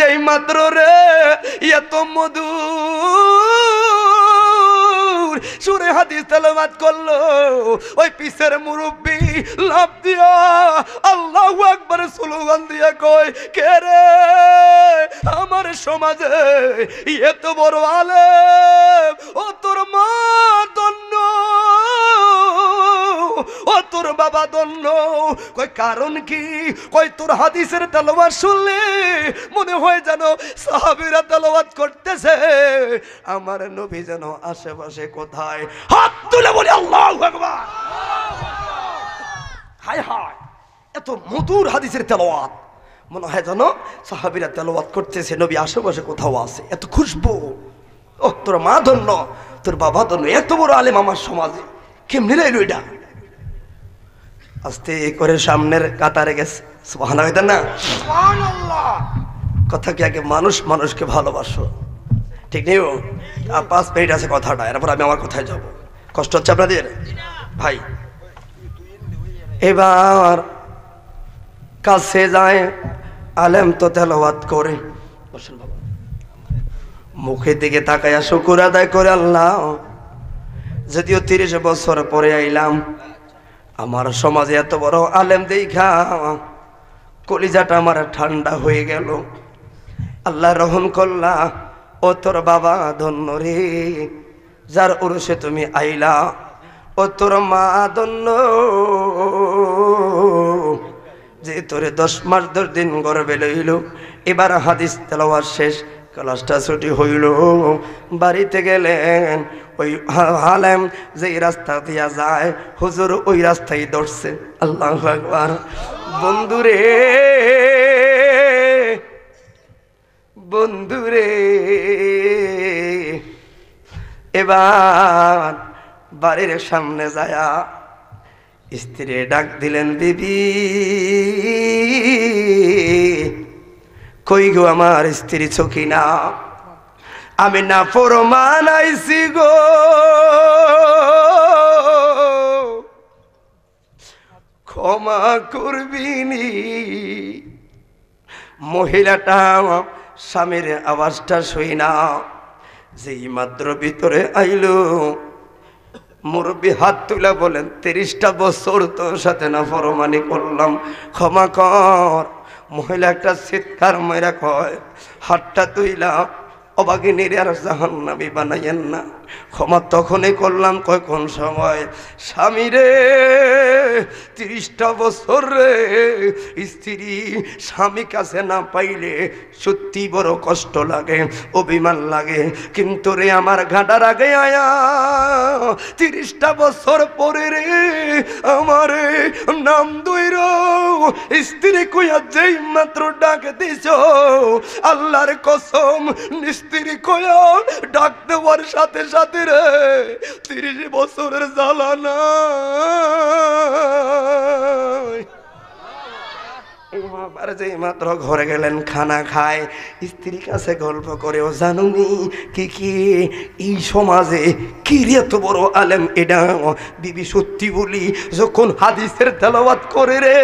এই মাত্র রে এত মধুর সুরে হাদিস তেলাওয়াত করলো। ওই পিসের মুরব্বি লাফ দিয়া আল্লাহু আকবার স্লোগান দিয়া কয়, কে রে আমার সমাজে এত বড় আলেম? ও তোর মা ধন্য, ও তোর বাবা ধন্য। কয় কারণ কি? কয় তোর হাদিসের তেলাওয়াত শুনলে মনে হয় যেন সাহাবীরা তেলাওয়াত করতেছে, আমার নবী যেন আশেপাশে কোথায়। হাত তুলে বলি আল্লাহু আকবার। হায় হায়, এত মধুর হাদিসের তেলাওয়াত, মনে হয় যেন সাহাবীরা তেলাওয়াত করতেছে, নবী আশেপাশে কোথাও আছে। এত খুশবু। ও তোর মা ধন্য, তোর বাবা ধন্য, এত বড় আলেম আমার সমাজে, কেমনি লাইলো এটা? আস্তে করে সামনের কাতারে গেছে। সুবহানাল্লাহ না? সুবহানাল্লাহ। কথা কি আগে মানুষ মানুষকে ভালোবাসো, ঠিক নেই? 5 মিনিট আছে কথাটা, এরপর আমি আমার কথায় যাব। কষ্ট হচ্ছে আপনাদের ভাই? এবার কাছে যায়, আলেম তো তেলাওয়াত করে, বসেন বাবা, মুখের দিকে তাকায়া শুকর আদায় করে, আল্লাহ যদিও 30 বছর পরে আইলাম, আমার সমাজে এত বড় আলেম দেখা কলিজাটা আমার ঠান্ডা হয়ে গেল। আল্লাহ রহম করলা, ও তোর বাবা ধন্য রে, যার উরুসে তুমি আইলা। ও তোর মা ধন্য, যে তোরে 10 মাস 10 দিন গর্ভে লইল। এবার হাদিস তেলাওয়াত শেষ, ক্লাসটা ছুটি হইল, বাড়িতে গেলেন। ওই আলেম যে রাস্তা দিয়া যায়, হুজুর ওই রাস্তায় ধরছে। আল্লাহু আকবার। বন্ধুরে, বন্ধুরে, এবার বাড়ির সামনে যায়া স্ত্রী ডাক দিলেন, বিবি কই গো আমার স্ত্রী সখিনা? আমি না ফরমান আইছি গো, ক্ষমা করবিনি। মহিলাটা স্বামীর আওয়াজটা শুই না, যেই মাত্র ভিতরে আইলো, মুরব্বী হাত তুলে বলেন, 30টা বছর তোর সাথে না ফরমানি করলাম, ক্ষমা কর। মহিলা একটা চিৎকার মেরা কয়, হাতটা তুইলা অবাগিনীর আর জাহান্নামী বানাইয়েন না। ক্ষমা তখনই করলাম, কয় কোন সময়? স্বামী রে, 30টা বছর রে স্ত্রী স্বামী কাছে না পাইলে সত্যি বড় কষ্ট লাগে, অভিমান লাগে। কিন্তু রে আমার ঘাটার আগে আয়া 30টা বছর পরে রে আমার নাম দইর স্ত্রী কইয়া যেই মাত্র ডাক দিছ, আল্লাহর কসম স্ত্রী কইয়া ডাক দেওয়ার সাথে সাথে রে 30 বছরের জ্বালা না। এবার যে মাত্র ঘরে গেলেন, খানা খায়, স্ত্রীর কাছে গল্প করে, ও জানুনি কি কি এই সমাজে কি রে এত বড় আলেম এটা? বিবি সত্যি বলি, যখন হাদিসের তেলাওয়াত করে রে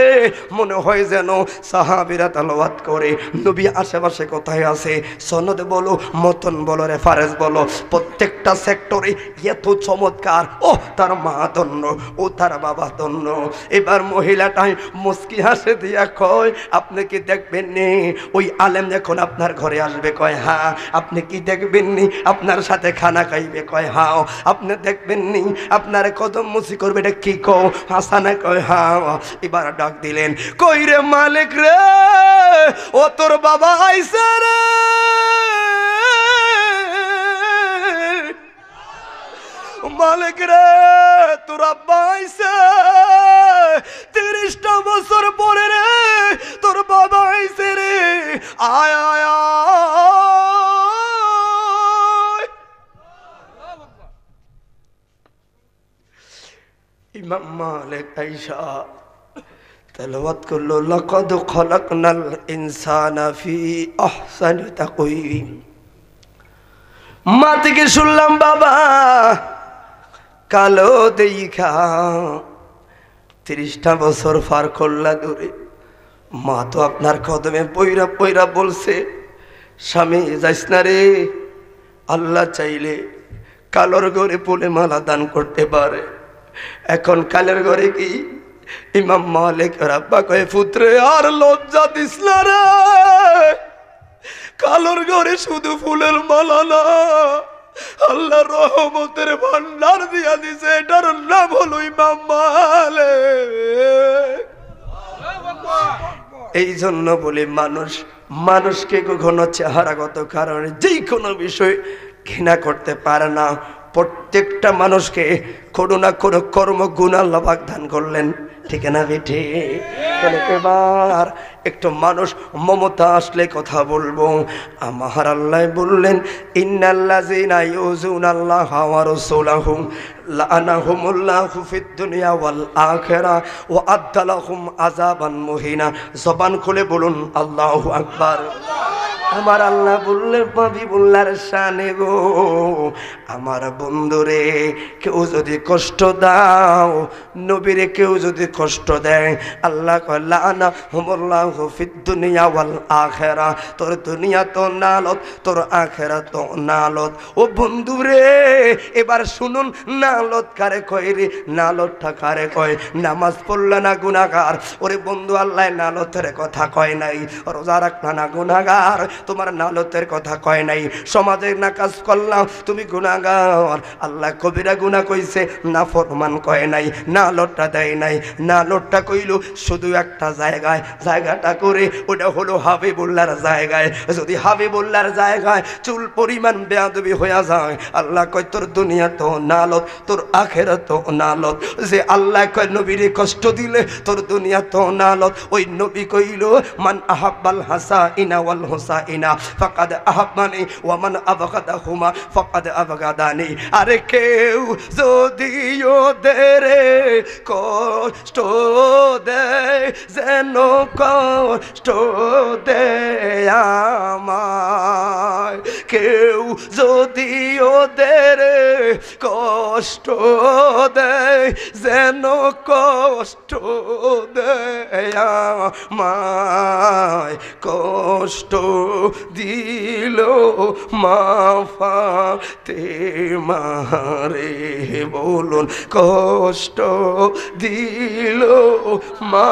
মনে হয় যেন সাহাবীরা তেলাওয়াত করে। নবী আশেপাশে কোথায় আছে? সনদ বলো, মতন বলো, রেফারেন্স বলো, প্রত্যেকটা সেক্টরে এত চমৎকার। ও তার মা ধন্য, ও তার বাবা ধন্য। এবার মহিলাটাই মুস্কি হাসে দিয়া কয়, আপনি কি দেখবেন নি ওই আলেম যখন আপনার ঘরে আসবে? কয় হ্যাঁ। আপনি কি দেখবেন নি আপনার সাথে খানা খাইবে? কয় হ্যাঁ। আপনি দেখবেন নি আপনার কদম মুসি করবে? এটা কি কও? হাসানা কয় হ্যাঁ। এবার ডাক দিলেন, কই রে মালিক রে, ও তোর বাবা আইছে রে, মালিক রে তোর আব্বা আইছে, 30টা বছর পরে রে তোর বাবা আইছে রে, আয় আয় আয়। ইমাম মালিক আইসা তেলাওয়াত করলো, লাকাদ খালাকনাল ইনসানা ফি আহসানি তাকওয়িম। মা থেকে শুনলাম, বাবা কালো দেখা 30টা বছর পার করলা দূরে। মা তো আপনার কদমে পইরা পইরা বলছে, স্বামী যাইস না রে, আল্লাহ চাইলে কালোর ঘরে ফুলে মালা দান করতে পারে। এখন কালের ঘরে কি ইমাম মালিক রাব্বা কয় পুত্রে আর লজ্জা দিস না রে, কালোর ঘরে শুধু ফুলের মালা না, আল্লাহ রহমতের ভান্ডার দিয়া দিছে, এটার নাম হলো ইমাম মালিক। এই জন্য বলি মানুষকে কখনো চেহারাগত কারণে যেই কোনো বিষয় ঘৃণা করতে পারে না। প্রত্যেকটা মানুষকে কোনো না কোনো কর্ম গুণ আল্লাহ বাগদান করলেন, ঠিক না বেঠে? এবার একটু মানুষ মমতা আসলে কথা বলবো। আমার আল্লাহ বললেন ইন্নাল্লাযীনা ইউযুনাল্লাহা ওয়া রাসূলাহু লাআনাহুমুল্লাহু ফিদ দুনিয়া ওয়াল আখিরা ওয়া আ'আদ্দা লাহুম আযাবান মুহিনা। জবান খুলে বলুন আল্লাহু আকবার। আমার আল্লাহ বললেন হাবিবুল্লাহর শানে গো, আমার বন্ধুরে কেউ যদি কষ্ট দাও, নবীরে কেউ যদি কষ্ট দেয়, আল্লাহ কয় লাআনাহুমুল্লাহু ফিদ দুনিয়া ওয়াল আখিরা, তোর দুনিয়া তো নালত, তোর আখিরা তো নালত। ও বন্ধুরে এবার শুনুন, নালত কারে কয় রে? নালতটা কারে কয়? নামাজ পড়লে না গুনাহগার। ওরে বন্ধু, আল্লাহ নালতের কথা কয় নাই, রোজা রাখলা না গুনাহগার, তোমার নালতের কথা কয় নাই। সমাজে না কাজ করলাম তুমি গুনাহগার, আল্লাহ কবিরা গুনাহ কইছে, নাফরমান কয় নাই, নালতটা দেয় নাই। নালতটা কইল শুধু একটা জায়গায়, জায়গাটা করে ওটা হলো হাবিবুল্লাহর জায়গায়। যদি হাবিবুল্লাহর জায়গায় চুল পরিমাণ বেয়াদবি হয়ে যায়, আল্লাহ কয় তোর দুনিয়া তো নালত, তোর আখিরাত তো নালত। যে আল্লাহ কয় নবীরে কষ্ট দিলে তোর দুনিয়া তো নালত, ওই নবী কইল মান আহাব্বাল হাসাইনা ওয়াল হুসাইনা ফাকাদ আহাব্বানি ওয়া মান আবগাদাহুমা ফাকাদ আবগাদানি। আরে কেউ যদি ওদের কষ্ট দেয়, যেন কষ্ট দেয় আমায়, কেউ যদি ওদের কষ্ট দেয়, যেন কষ্ট দেয় আমায়, কষ্ট দিল মাফাতে মারে, বলুন কষ্ট দিল মা।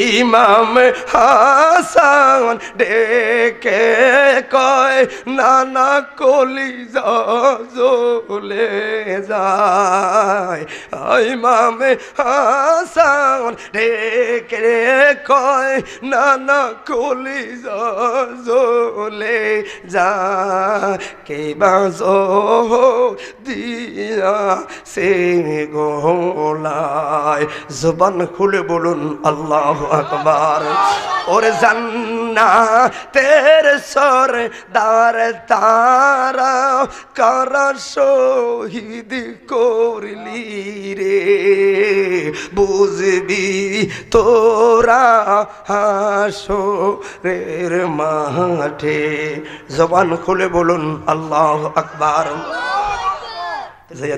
ইমাম হাসান ডেকে কয় নানা কলিজা জ্বলে যায়। ইমাম হাসান ডেকে কয় নানা কলিজা জ্বলে যায়। কে বাজো দিয়া সে গোলায়। জবান খুলে বলুন আল্লাহু আকবার। ওরে জান্নাতের সরদার তারা কারা শহীদ করলি রে, বুঝবি তোরা হাসরের মাঠে। জবান খুলে বলুন আল্লাহু আকবার।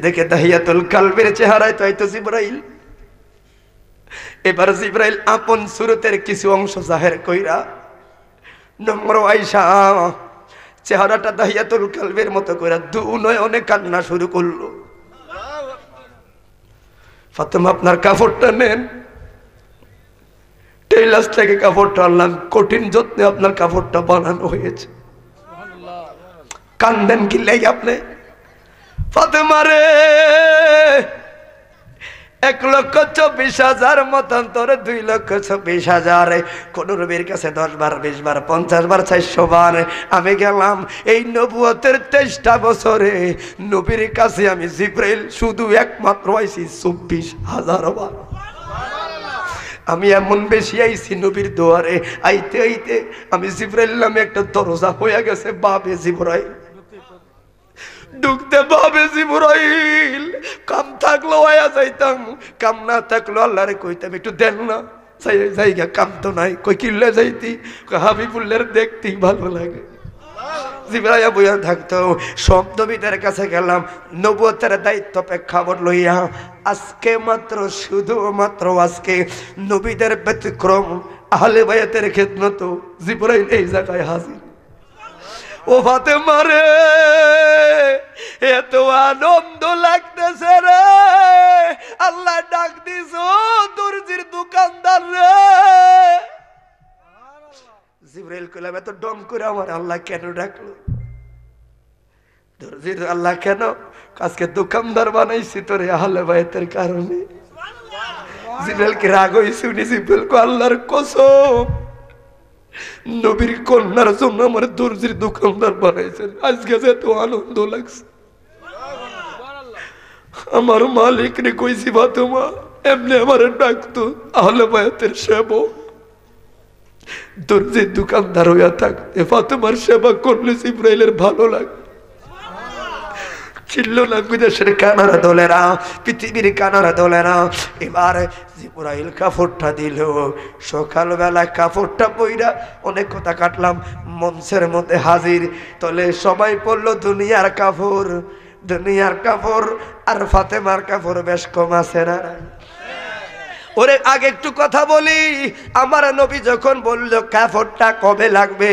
দেখে তাহিয়াতুল কালবের চেহারায় তো হয়তো জিবরাইল। এবার জিবরাইল আপন সুরতের কিছু অংশ জাহের কইরা নম্র আয়েশা চেহারাটা তাহিয়াতুল কালবের মতো কইরা দু নয়নে কান্না শুরু করলো। ফাতেমা আপনার কাপড়টা নেন। টেইলার্স থেকে কাপড়টা আনলাম, কঠিন যত্নে আপনার কাপড়টা বানানো হয়েছে। কান্দেন কি লাই আপনি? ফাতেমা রে 1,24,000 মতন, তোর 2,24,000। কোন নবীর কাছে 10 বার 20 বার 50 বার 400 বার আমি গেলাম। এই নবুয়তের 23টা বছরে নবীর কাছে আমি জিবরাইল শুধু একমাত্র আইছি 24,000 বার। আমি এমন বেশি আইছি নবীর দুয়ারে। আইতে আইতে আমি জিবরাইল নামে একটা দরজা হয়ে গেছে বাবে জিবরাইল ঢুকতে পাবে। জিবরাইল কাম থাকলো আয়া যাইতাম, কাম না থাকলো আল্লাহরে কইতাম একটু দেন না জায়গা, কাম তো নাই। কই কিল্লে যাইতি? হাবিবুল্লাহর দেখতেই ভালো লাগে। জিবরাইল বইয়া থাকতো। সব নবীদের কাছে গেলাম নবুয়তের দায়িত্ব প্রেক্ষাপট লইয়া। আজকে মাত্র শুধুমাত্র আজকে নবীদের ব্যতিক্রম আহলে বায়াতের খেদমত জিবরাইল এই জায়গায় হাজির। ও ফাতেমা রে, এত আনন্দ লাগতেছে রে, আল্লাহ ডাক দিস ও দর্জির দোকানদার রে। জিবরাইল কইলাম এত ডম করে আমার আল্লাহ কেন ডাকলো? দর্জির আল্লাহ কেন? আজকে দোকানদার বানাইছি তোরে আহলে বায়াতের কারণে। জিবরাইল কি রাগ হইছে? উনি জিবরাইল কো আল্লাহর কসম, নবীর কন্যার জন্য আমার দর্জির দোকানদার বানাইছেন, আজকে যে এত আনন্দ লাগছে। আমার মালিক রে কইছি ফাতেমা এমনি আমার ডাকতো আহলে বায়াতের সেবক, দর্জির দোকানদার হইয়া থাকতে ফাতেমার সেবা করলে জিবরাইলের ভালো লাগে। ছিল না বিদেশের কানারা দোলেরা, পৃথিবীর কানারা দোলেরা। এবার জিবরাইল কাপড়টা দিল, সকালবেলা কাপড়টা পইরা অনেক কথা কাটলাম, মঞ্চের মধ্যে হাজির। তলে সবাই পড়লো দুনিয়ার কাপড়, দুনিয়ার কাপড় আর ফাতেমার কাপড় বেশ কম আছে না? ওরে আগে একটু কথা বলি, আমার নবী যখন বলল কাপড়টা কবে লাগবে,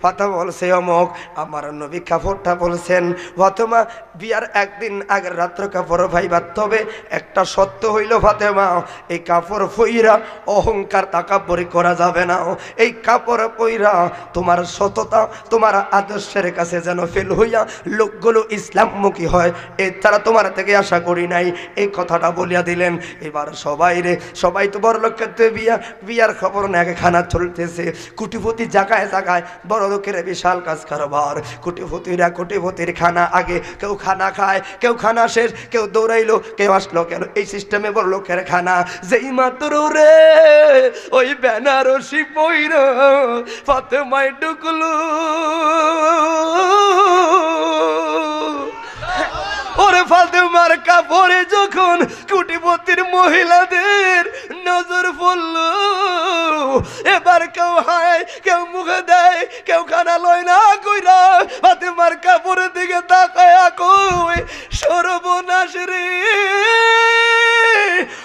ফাতেমা বলছে অমুক। আমার নবী কাপড়টা বলছেন ফাতেমা বিয়ার একদিন আগের রাত্র কাপড় ভাইবা। তবে একটা সত্য হইল ফাতেমা, এই কাপড় পইরা অহংকার তাকাব্বুরি করা যাবে না। এই কাপড় পইরা তোমার সততা, তোমার আদর্শের কাছে যেন ফেল হইয়া লোকগুলো ইসলামমুখী হয়, এই তারা তোমার থেকে আশা করি নাই। এই কথাটা বলিয়া দিলেন। এবার সবাই রে, সবাই তো বড় লোকের বিয়ার খবর না, খানা চলতেছে কোটিপতি জায়গায় জায়গায়, বড় লোকের বিশাল কাজ কারবার। কোটিপতিরা কোটিপতির খানা আগে, কেউ খানা খায়, কেউ খানা শেষ, কেউ দৌড়াইলো, কেউ আসলো, কেন এই সিস্টেমে বড় লোকের খানা। যেই মাত্র রে ওই বেনারসি পইরা ফাতেমায় ঢুকলো, ওরে ফাতেমার কাপড়ে যখন কোটিপতির মহিলাদের নজর পড়ল, এবার কেউ হায়, কেউ মুখে দেয়, কেউ খানা লয় না কইরা ফাতেমার কাপড়ের দিকে তাকায় কই সর্বনাশ রে।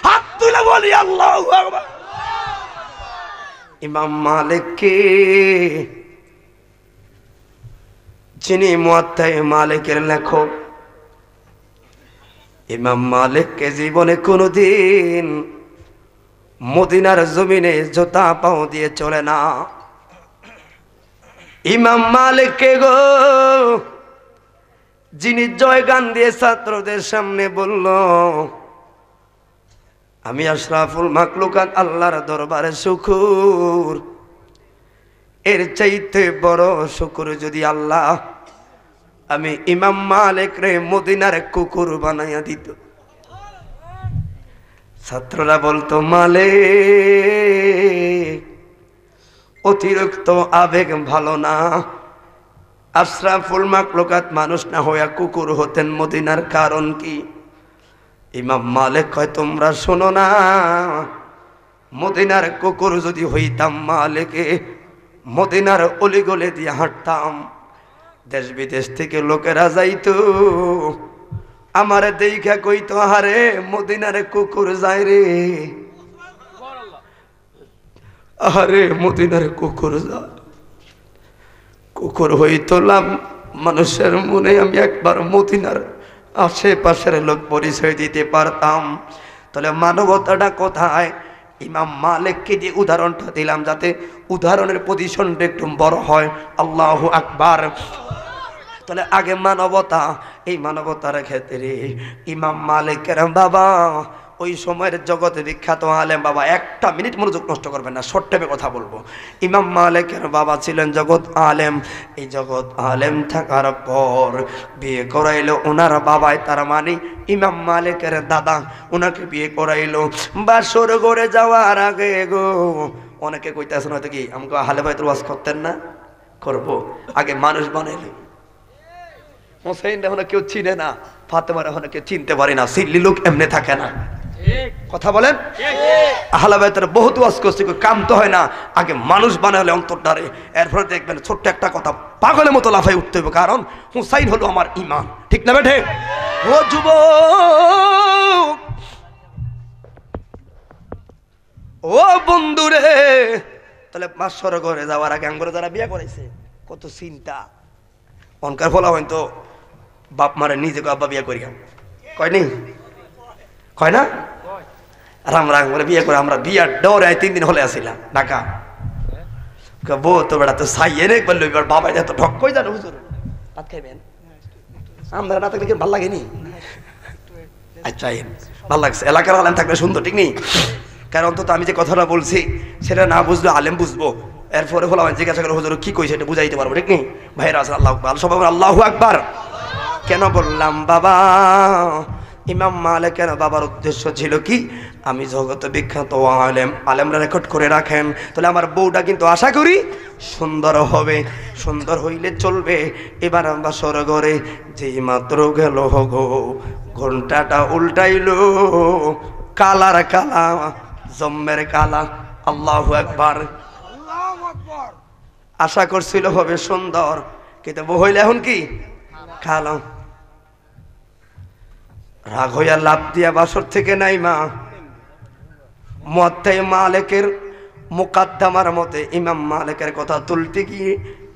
হাত তুলে বলি আল্লাহু আকবার। ইমাম মালিককে, যিনি মুয়াত্তা মালিকের লেখক, ইমাম মালিককে জীবনে কোনোদিন মদিনার জমিনে জুতা পাও দিয়ে চলে না। ইমাম মালিককে গো, যিনি জয়গান দিয়ে ছাত্রদের সামনে বলল আমি আশরাফুল মাখলুকাত আল্লাহর দরবারে শুকর, এর চাইতে বড় শুকর যদি আল্লাহ আমি ইমাম মালিক রে মদিনার কুকুর বানাইয়া দিত। ছাত্ররা বলতো মালিক অতিরিক্ত আবেগ ভালো না, আশরাফুল মাখলুকাত মানুষ না হইয়া কুকুর হতেন মদিনার কারণ কি? ইমাম মালিক কয় তোমরা শোনো না, মদিনার কুকুর যদি হইতাম মালিকে মদিনার অলিগলে দিয়ে হাঁটতাম, দেশ বিদেশ থেকে লোকেরা যাইতো আমার দেখা কইতো হারে মদিনার কুকুর যায় রে, আরে মদিনার কুকুর যায়। কুকুর হইতলাম মানুষের মনে আমি একবার মদিনার আশেপাশের লোক পরিচয় দিতে পারতাম। তাহলে মানবতাটা কোথায়? ইমাম মালিককে যে উদাহরণটা দিলাম যাতে উদাহরণের পজিশনটা একটু বড় হয়। আল্লাহু আকবার। তাহলে আগে মানবতা, এই মানবতার ক্ষেত্রে ইমাম মালিকের বাবা ওই সময়ের জগতে বিখ্যাত আলেম বাবা, একটা মিনিট মনোযোগ নষ্ট করবেন না, শর্ট টাইমে কথা বলবো। ইমাম মালিকের বাবা ছিলেন জগৎ আলেম। এই জগৎ আলেম থাকার পর বিয়ে করাইলো ওনার বাবাই, তার মানে ইমাম মালিকের দাদা ওনাকে বিয়ে করাইলো। বাসর ঘরে যাওয়ার আগে গো অনেকে কইতেছেন হয়তো কি আমাকে আহলে বাইতের ওয়াজ করতেন না, করবো। আগে মানুষ বানাইলো। হোসেন এখন কেউ চিনে না, ফাতেমার এখন কেউ চিনতে পারে না, সিল্লি লোক এমনি থাকে না। কথা বলেন, আহলে বাইতের বহুত ওয়াজ করছে, কাম তো হয় না, আগে মানুষ বানালে অন্তরটারে। এরপরে দেখবেন ছোট্ট একটা কথা পাগলের মতো লাফাই উঠতে হবে, কারণ হুসাইন হলো আমার ইমান। ঠিক না বেঠে? ও যুবক, ও বন্ধুরে, তাহলে বাসর ঘরে যাওয়ার আগে আঙ্গুরে যারা বিয়ে করাইছে কত চিন্তা। অনকার ফলা হয়তো বাপ মারে নিজে আব্বা বিয়ে করি কয়নি কয় না। আর আমরা আঙ্গুরে বিয়ে করে আমরা বিয়ার ডরে 3 দিন হলে আসিলাম ঢাকা। বউ তো বেড়া তো সাইয়ে রে বললো এবার বাবা এত ঢক কই জানো হুজুর ভাত খাইবেন আমরা না থাকলে ভাল লাগেনি। আচ্ছা ভাল লাগছে এলাকার আলেম থাকলে সুন্দর ঠিক নেই। কারণ অন্তত আমি যে কথাটা বলছি সেটা না বুঝলে আলেম বুঝবো। এরপরে হলো আমি জিজ্ঞাসা করে হুজুর কি কইছে এটা বুঝাইতে পারবো ঠিক নেই। ভাইরা আছে আল্লাহ আকবার সবাই আল্লাহু আকবার। কেন বললাম বাবা? ইমাম মালিকের বাবার উদ্দেশ্য ছিল কি আমি জগত বিখ্যাত আলেম, আলেমরা রেকর্ড করে রাখেন, তাহলে আমার বউটা কিন্তু আশা করি সুন্দর হবে, সুন্দর হইলে চলবে। এবার আমরা সরগরে যেই মাত্র গেল গো ঘন্টাটা উল্টাইলো, কালার কালা জম্মের কালা। আল্লাহু আকবার। আশা করছিল হবে সুন্দর, কিন্তু বউ হইলে এখন কি কালো। রাগ হইয়া লাভ দিয়া বাসর থেকে নাই মা মুয়াত্তা মালিকের মুকাদ্দামার মতে ইমাম মালিকের কথা তুলতে গিয়ে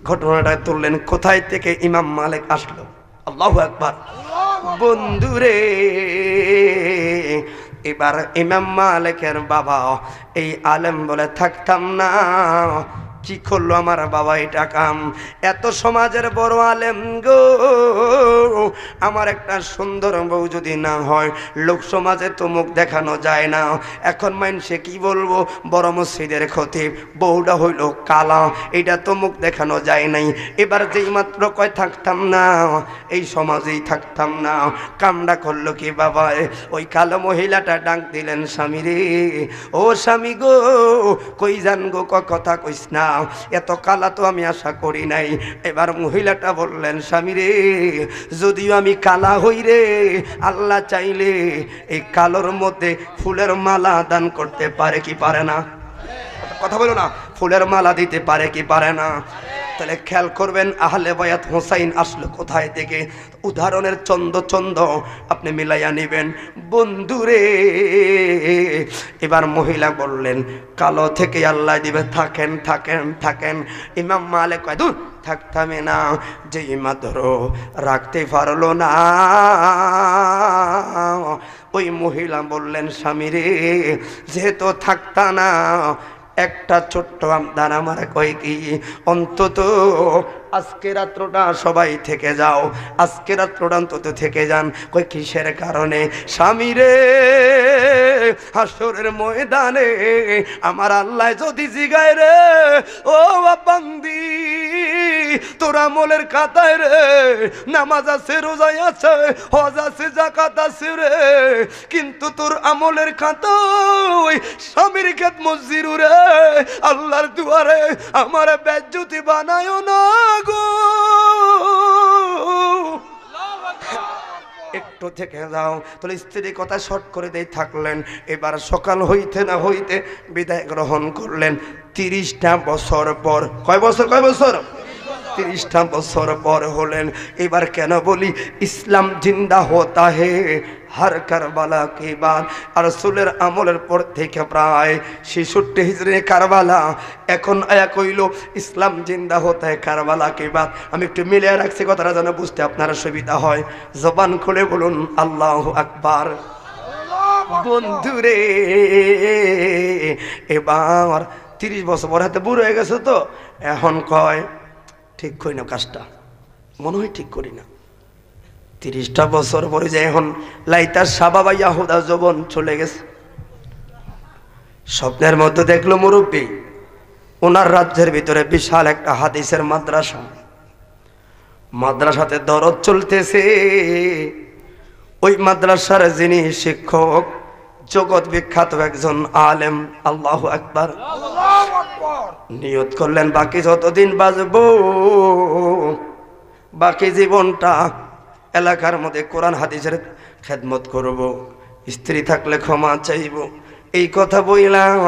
ঘটনাটা তুললেন। কোথায় থেকে ইমাম মালিক আসলো? আল্লাহু আকবার। বন্ধুরে এবার ইমাম মালিকের বাবা এই আলেম বলে থাকতাম না, কি করলো আমার বাবা এটা কাম। এত সমাজের বড় আলেম গো, আমার একটা সুন্দর বউ যদি না হয় লোক সমাজে তো মুখ দেখানো যায় না। এখন মানুষে কি বলবো, বড় মসজিদের খতিব বউটা হইল কালা, এটা তো মুখ দেখানো যায় নাই। এবার যেই মাত্র কয় থাকতাম না, এই সমাজেই থাকতাম না, কামটা করলো কি বাবা, ওই কালো মহিলাটা ডাক দিলেন স্বামী রে, ও স্বামী গো কই যান গো, কথা কইস না, এত কালা তো আমি আশা করি নাই। এবার মহিলাটা বললেন স্বামী রে, যদিও আমি কালা হই রে, আল্লাহ চাইলে এই কালোর মধ্যে ফুলের মালা দান করতে পারে কি পারে না? কথা বলো না, ফুলের মালা দিতে পারে কি পারে না? তাহলে খেয়াল করবেন আহলে বায়াত হোসাইন আসলো কোথায় থেকে, উদাহরণের চন্দ আপনি মিলাইয়া নেবেন বন্ধুরে। এবার মহিলা বললেন কালো থেকে আল্লাহ দিবে, থাকেন থাকেন থাকেন। ইমাম মালিক কয় দূর থাকতামে না, যেই মাত্র রাখতে পারলো না ওই মহিলা বললেন স্বামী রে, যেহেতু থাকতা না একটা ছোট্ট আমদান আমার কয় কি, অন্তত আজকে রাত্রটা সবাই থেকে যাও, আজকে রাত্রটা অন্তত থেকে যান। কই কিসের কারণে? স্বামী রে, হাসরের ময়দানে আমার আল্লাহ যদি জিগায় রে, ও বান্দি তোর আমলের খাতায় রে নামাজ আছে, রোজাই আছে, হজ আছে, যাকাত আছে রে, কিন্তু তোর আমলের খাতায় স্বামীর খেদমত জিরু রে, আল্লাহর দুয়ারে আমার বেজ্জতি বানায়ো না গো। একটু থেকে যাও। তাহলে স্ত্রীর কথা শর্ট করে দিয়ে থাকলেন। এবার সকাল হইতে না হইতে বিদায় গ্রহণ করলেন 30টা বছর পর। কয় বছর? 30টা বছর পর হলেন। এবার কেন বলি, ইসলাম জিন্দা হতা হে হর কারবালা কে বাদ। আর রাসূলের আমলের পর থেকে প্রায় 66 হিজরি কারবালা, এখন আয়া কইল ইসলাম জিন্দা হতা হে কারবালা কে বাদ। আমি একটু মিলিয়ে রাখছি কথাটা যেন বুঝতে আপনারা সুবিধা হয়। জবান খুলে বলুন আল্লাহু আকবার। বন্ধুরে এবার 30 বছর পর হাতে বুড়ো হয়ে গেছে তো, এখন কয় ঠিক করি না, কাজটা মনে হয় ঠিক করি না। 30টা বছর পরে যে এখন লাইতার সাবাবা ইয়াহুদা যৌবন চলে গেছে। স্বপ্নের মধ্যে দেখলো মুরব্বী, ওনার রাজ্যের ভিতরে বিশাল একটা হাদিসের মাদ্রাসা, মাদ্রাসাতে দরদ চলতেছে। ওই মাদ্রাসার যিনি শিক্ষক জগৎ বিখ্যাত একজন আলেম। আল্লাহু আকবার। নিয়ত করলেন বাকি যতদিন বাঁচবো, বাকি জীবনটা এলাকার মধ্যে কোরআন হাদিসের খেদমত করব, স্ত্রী থাকলে ক্ষমা চাইব। এই কথা বইলাম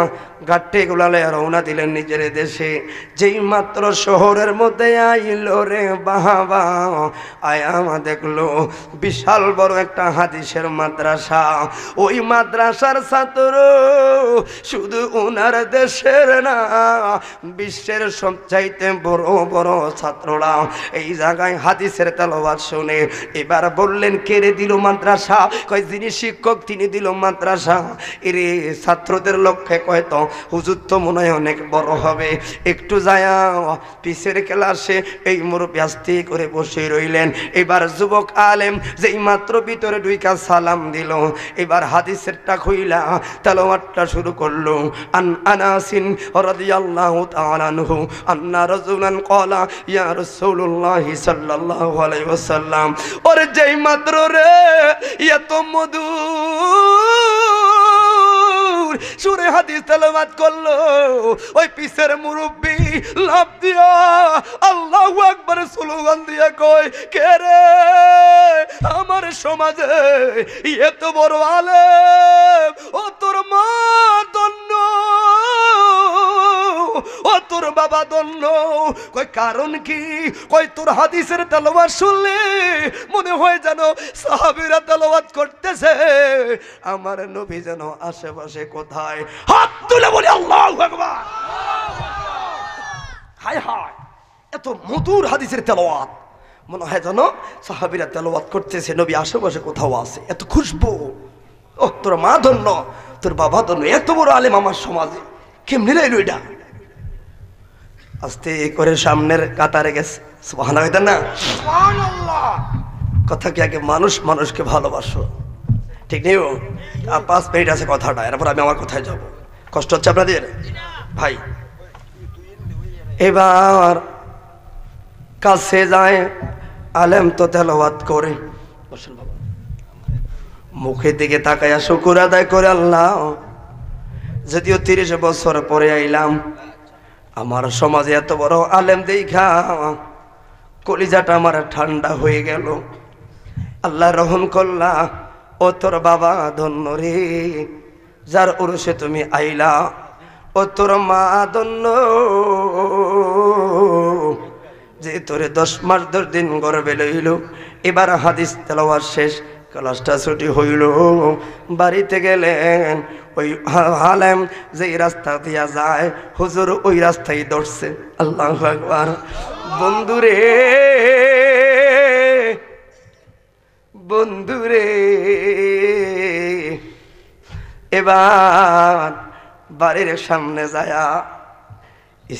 গাট্টে গুলালে রওনা দিলেন নিজের দেশে। যেই মাত্র শহরের মধ্যে আইল রে বাবা, আয়া দেখলো বিশাল বড় একটা হাদিসের মাদ্রাসা। ওই মাদ্রাসার ছাত্র শুধু ওনার দেশের না, বিশ্বের সবচাইতে বড় বড় ছাত্ররা এই জায়গায় হাদিসের তেলাওয়াত শুনে। এবার বললেন কে রে দিল মাদ্রাসা? কয় যিনি শিক্ষক তিনি দিল মাদ্রাসা। এরে ছাত্রদের লক্ষ্যে কয় তো হুজুর তো মনে হয় অনেক বড় হবে, একটু যায় পিছের ক্লাসে এই মুরব্বি আস্তে করে বসে রইলেন। এবার যুবক আলেম যেই মাত্র ভিতরে ঢুইকা সালাম দিল, এবার হাদিসেরটা খুইলা তেলাওয়াতটা শুরু করলো। আন আনাসিন রাদিয়াল্লাহু তাআলা আনহু আন্না রাজুলান ক্বালা ইয়া রাসূলুল্লাহ সাল্লাল্লাহু আলাইহি ওয়াসাল্লাম। ওরে যেই মাত্র রে এত মধু সুরে হাদিস তেলাওয়াত করলো, ওই পিছের মুরব্বি লাফ দিয়া আল্লাহু আকবার স্লোগান দিয়া কয় কে রে আমার সমাজে এত বড় আলেম? ও তোর মা ধন্য, ও তোর বাবা ধন্য। কয় কারণ কি? কয় তোর হাদিসের তেলাওয়াত শুনলে মনে হয় যেন সাহাবীরা তেলাওয়াত করতেছে, আমার নবী যেন আশেপাশে কোথায়। হাত তুলে বলি আল্লাহু আকবার। হায় হায়, এত মধুর হাদিসের তেলাওয়াত, মনে হয় যেন সাহাবীরা তেলাওয়াত করতেছে, নবী আশেপাশে কোথাও আছে। এত খুশবু। ও তোর মা ধন্য, তোর বাবা ধন্য, এত বড় আলেম আমার সমাজে, কেমনি রইল এটা? আস্তে করে সামনের কাতারে গেছে। সুবহানাল্লাহ না সুবহানাল্লাহ। কথা কি আগে মানুষ মানুষকে ভালোবাসো, ঠিক নেই? 5 মিনিট আছে কথাটা, এরপর আমি আমার কথায় যাব। কষ্ট হচ্ছে আপনাদের ভাই? এবার কাছে যায় আলেম তো তেলাওয়াত করে, মুখের দিকে তাকায়া শুকর আদায় করে আল্লাহ, যদিও 30 বছর পরে আইলাম, আমার সমাজে এত বড় আলেম দেখা কলিজাটা আমার ঠান্ডা হয়ে গেল। আল্লাহ রহম করলা, ও তোর বাবা ধন্য রে, যার উরুসে তুমি আইলা। ও তোর মা ধন্য, যে তোরে 10 মাস 10 দিন গর্ভে লইল। এবার হাদিস তেলাওয়াত শেষ, ক্লাসটা ছুটি হইল, বাড়িতে গেলেন। ওই আলেম যেই রাস্তা দিয়া যায় হুজুর ওই রাস্তায় ধরছে। আল্লাহু আকবার। বন্ধুরে বন্ধুরে, এবার বাড়ির সামনে যায়া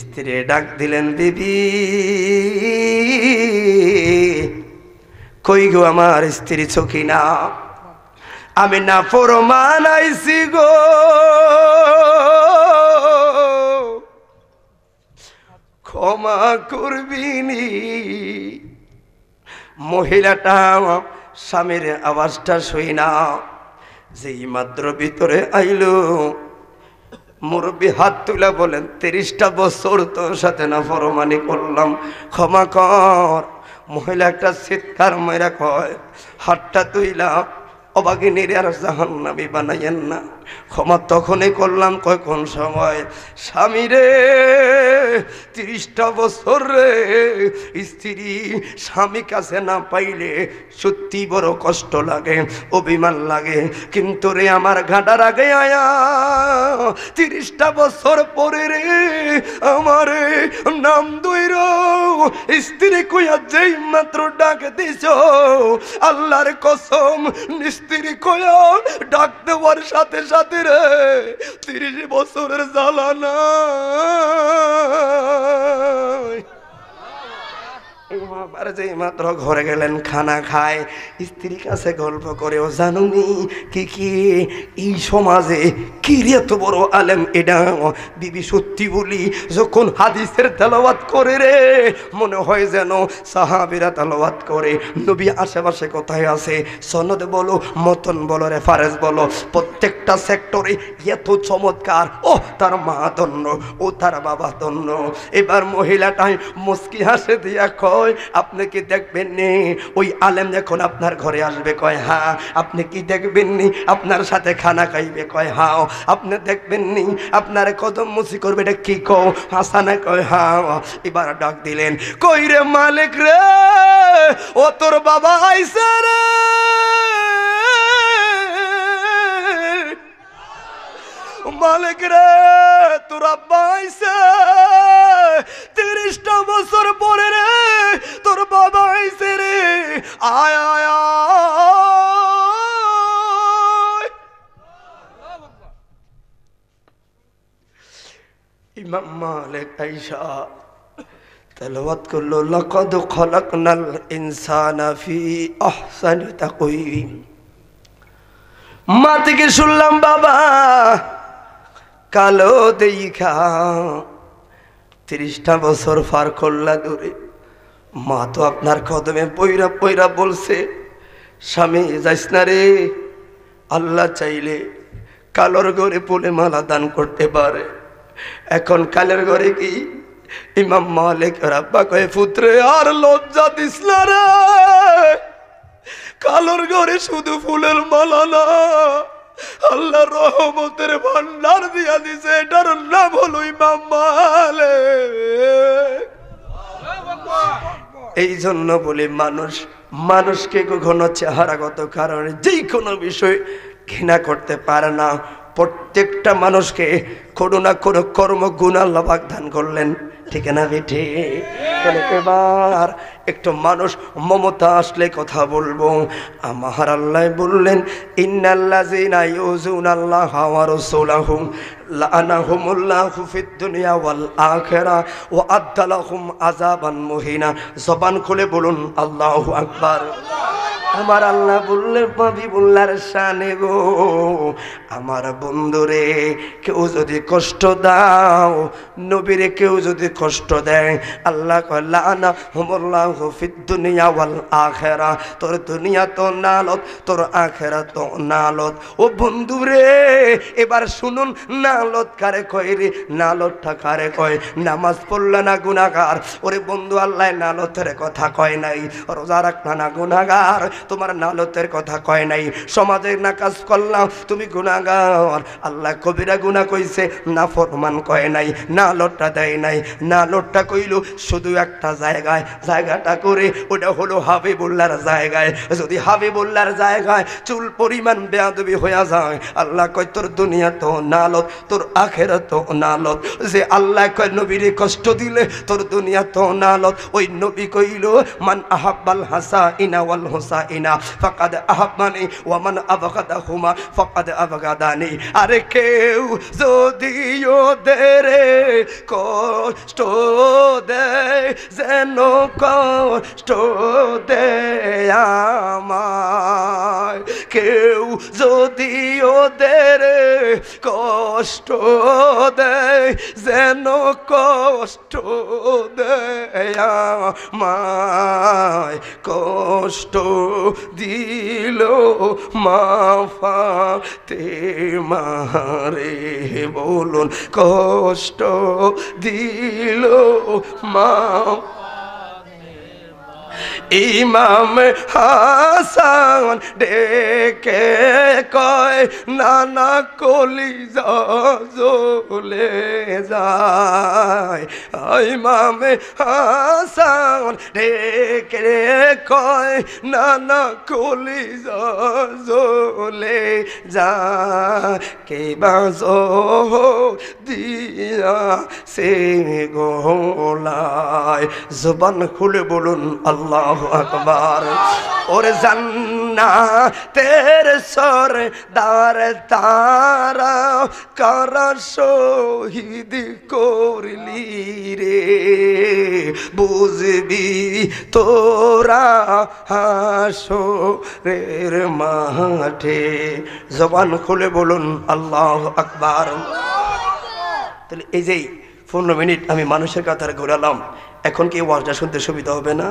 স্ত্রী ডাক দিলেন, বিবি কই গো আমার স্ত্রী সখিনা? আমি না ফরমান আইছি গো, ক্ষমা করবিনি। মহিলাটা স্বামীর আওয়াজটা শুই না, যেই মাত্র ভিতরে আইলো মুরব্বি হাত তুলা বলেন, 30টা বছর তোর সাথে না ফরমানি করলাম, ক্ষমা কর। মহিলা একটা চিৎকার মেরা কয়, হাতটা তুইলা অবাগিনীর আর জাহান্নামী বানাইয়েন না। ক্ষমা তখনই করলাম, কয় কোন সময়? স্বামী রে 30টা বছর রে স্ত্রী স্বামী কাছে না পাইলে সত্যি বড় কষ্ট লাগে, অভিমান লাগে। কিন্তু রে আমার ঘাটার আগে আয়া 30টা বছর পরে রে আমার নাম দইর স্ত্রী কইয়া যেই মাত্র ডাক দিছ, আল্লাহর কসম স্ত্রী কইয়া ডাক দেওয়ার সাথে সাথে রে 30 বছরের জ্বালা না। আবার যে মাত্র ঘরে গেলেন খানা খায়, স্ত্রীর কাছে গল্প করেও জানুনি কি কি এই সমাজে কি রে এত বড় আলেম এটা? বিবি সত্যি বলি, যখন হাদিসের তেলাওয়াত করে রে মনে হয় যেন সাহাবীরা তেলাওয়াত করে। নবী আশেপাশে কোথায় আছে? সনদ বলো, মতন বলো, রেফারেন্স বলো, প্রত্যেকটা সেক্টরে এত চমৎকার। ও তার মা ধন্য, ও তার বাবা ধন্য। এবার মহিলাটাই মুস্কি হাসে দিয়া কয়, আপনি কি দেখবেন নি ওই আলেম যখন আপনার ঘরে আসবে? কয় হ্যাঁ। আপনি কি দেখবেন নি আপনার সাথে খানা খাইবে? কয় হ্যাঁ। আপনি দেখবেন নি আপনার কদম মুসি করবে? এটা কি কও? হাসানা কয় হ্যাঁ। এবার ডাক দিলেন, কই রে মালিক রে, ও তোর বাবা আইছে রে, মালিক রে তোর আব্বা আইছে, 30টা বছর পরে রে তোর বাবা আইছে রে, আয় আয় আয়। ইমাম মালিক আইসা তেলাওয়াত করলো, লাকাদ খালাকনাল ইনসানা ফি আহসানি তাকওয়িম। মা থেকে শুনলাম বাবা কালো দেখা 30টা বছর পার করলা দূরে। মা তো আপনার কদমে পইরা পইরা বলছে, স্বামী যাইস না রে, আল্লাহ চাইলে কালোর ঘরে ফুলে মালা দান করতে পারে। এখন কালের ঘরে কি? ইমাম মালিক আব্বা কয়ে, পুত্রে আর লজ্জা দিস না রে, কালোর ঘরে শুধু ফুলের মালা না, আল্লাহ রহমতের ভান্ডার দিয়া দিছে, এটার নাম হলো ইমাম মালিক। এই জন্য বলি মানুষকে কখনো চেহারাগত কারণে যেই কোনো বিষয় ঘৃণা করতে পারে না। প্রত্যেকটা মানুষকে কোনো না কোনো কর্ম গুণ আল্লাহ বাগদান করলেন, ঠিক না বেঠে? এবার একটু মানুষ মমতা আসলে কথা বলবো। আমার আল্লাহ বললেন, ইন্নাল্লাযিনা ইউযুনাল্লাহা ওয়া রাসূলাহু লাআনাহুমুল্লাহু ফিদ দুনিয়া ওয়াল আখিরা ওয়া আ'আদ্দা লাহুম আযাবান মুহিনা। জবান খুলে বলুন আল্লাহু আকবার। আমার আল্লাহ বললেন, হাবিবুল্লাহর শানে গো, আমার বন্ধুরে কেউ যদি কষ্ট দাও, নবীরে কেউ যদি কষ্ট দেয়, আল্লাহ কয় লাআনাহুমুল্লাহু ফিদ দুনিয়া ওয়াল আখিরা। তোর দুনিয়া তো নালত, তোর আখিরা তো নালত। ও বন্ধুরে এবার শুনুন, নালত কারে কয় রে? নালতটা কারে কয়? নামাজ পড়লা না গুনাহগার? ওরে বন্ধু, আল্লাহ নালতের কথা কয় নাই। রোজা রাখলা না গুনাহগার? তোমার নালতের কথা কয় নাই। সমাজের না কাজ করলাম, তুমি গুনাহগার। আল্লাহ কবিরা গুনাহ কইছে, না ফরমান কয় নাই, নালতটা দেয় নাই। নালতটা কইল শুধু একটা জায়গাটা করে, ওটা হলো হাবিবুল্লাহর জায়গায়। যদি হাবিবুল্লাহর জায়গায় চুল পরিমাণ বেয়াদবি হইয়া যায়, আল্লাহ কয় তোর দুনিয়া তো নালত, তোর আখিরাত তো নালত। যে আল্লাহ কয় নবীরে কষ্ট দিলে তোর দুনিয়া তো নালত, ওই নবী কইল, মান আহাব্বাল হাসাইনা ওয়াল হুসাইনা ফাকাদ আহাব্বানি ওয়া মান আবগাদাহুমা ফাকাদ আবগাদানি। আরে কেউ যদি ওদের কষ্ট দেয়, যেন কষ্ট দেয় আমায়। কেউ যদি ওদের কষ্ট দেয়, যেন কষ্ট দেয় আমায়। কষ্ট দিল মা ফাতেমারে, বলুন কষ্ট দিল মা। ইমাম হাসান ডেকে কয়, নানা কলিজা জ্বলে যায়। ইমাম হাসান ডেকে কয়, নানা কলিজা জ্বলে যায়। কে বাজো দিয়া সে গোলায়। জবান খুলে বলুন আল্লাহু আকবার। ওরে জান্নাতের সরদার তারা কারা শহীদ করলি রে, বুঝবি তোরা হাসরের মাঠে। জবান খুলে বলুন আল্লাহু আকবার। তাহলে এই যে 15 মিনিট আমি মানুষের কাতারে ঘোরালাম, এখন কি ওয়াজটা শুনতে সুবিধা হবে না?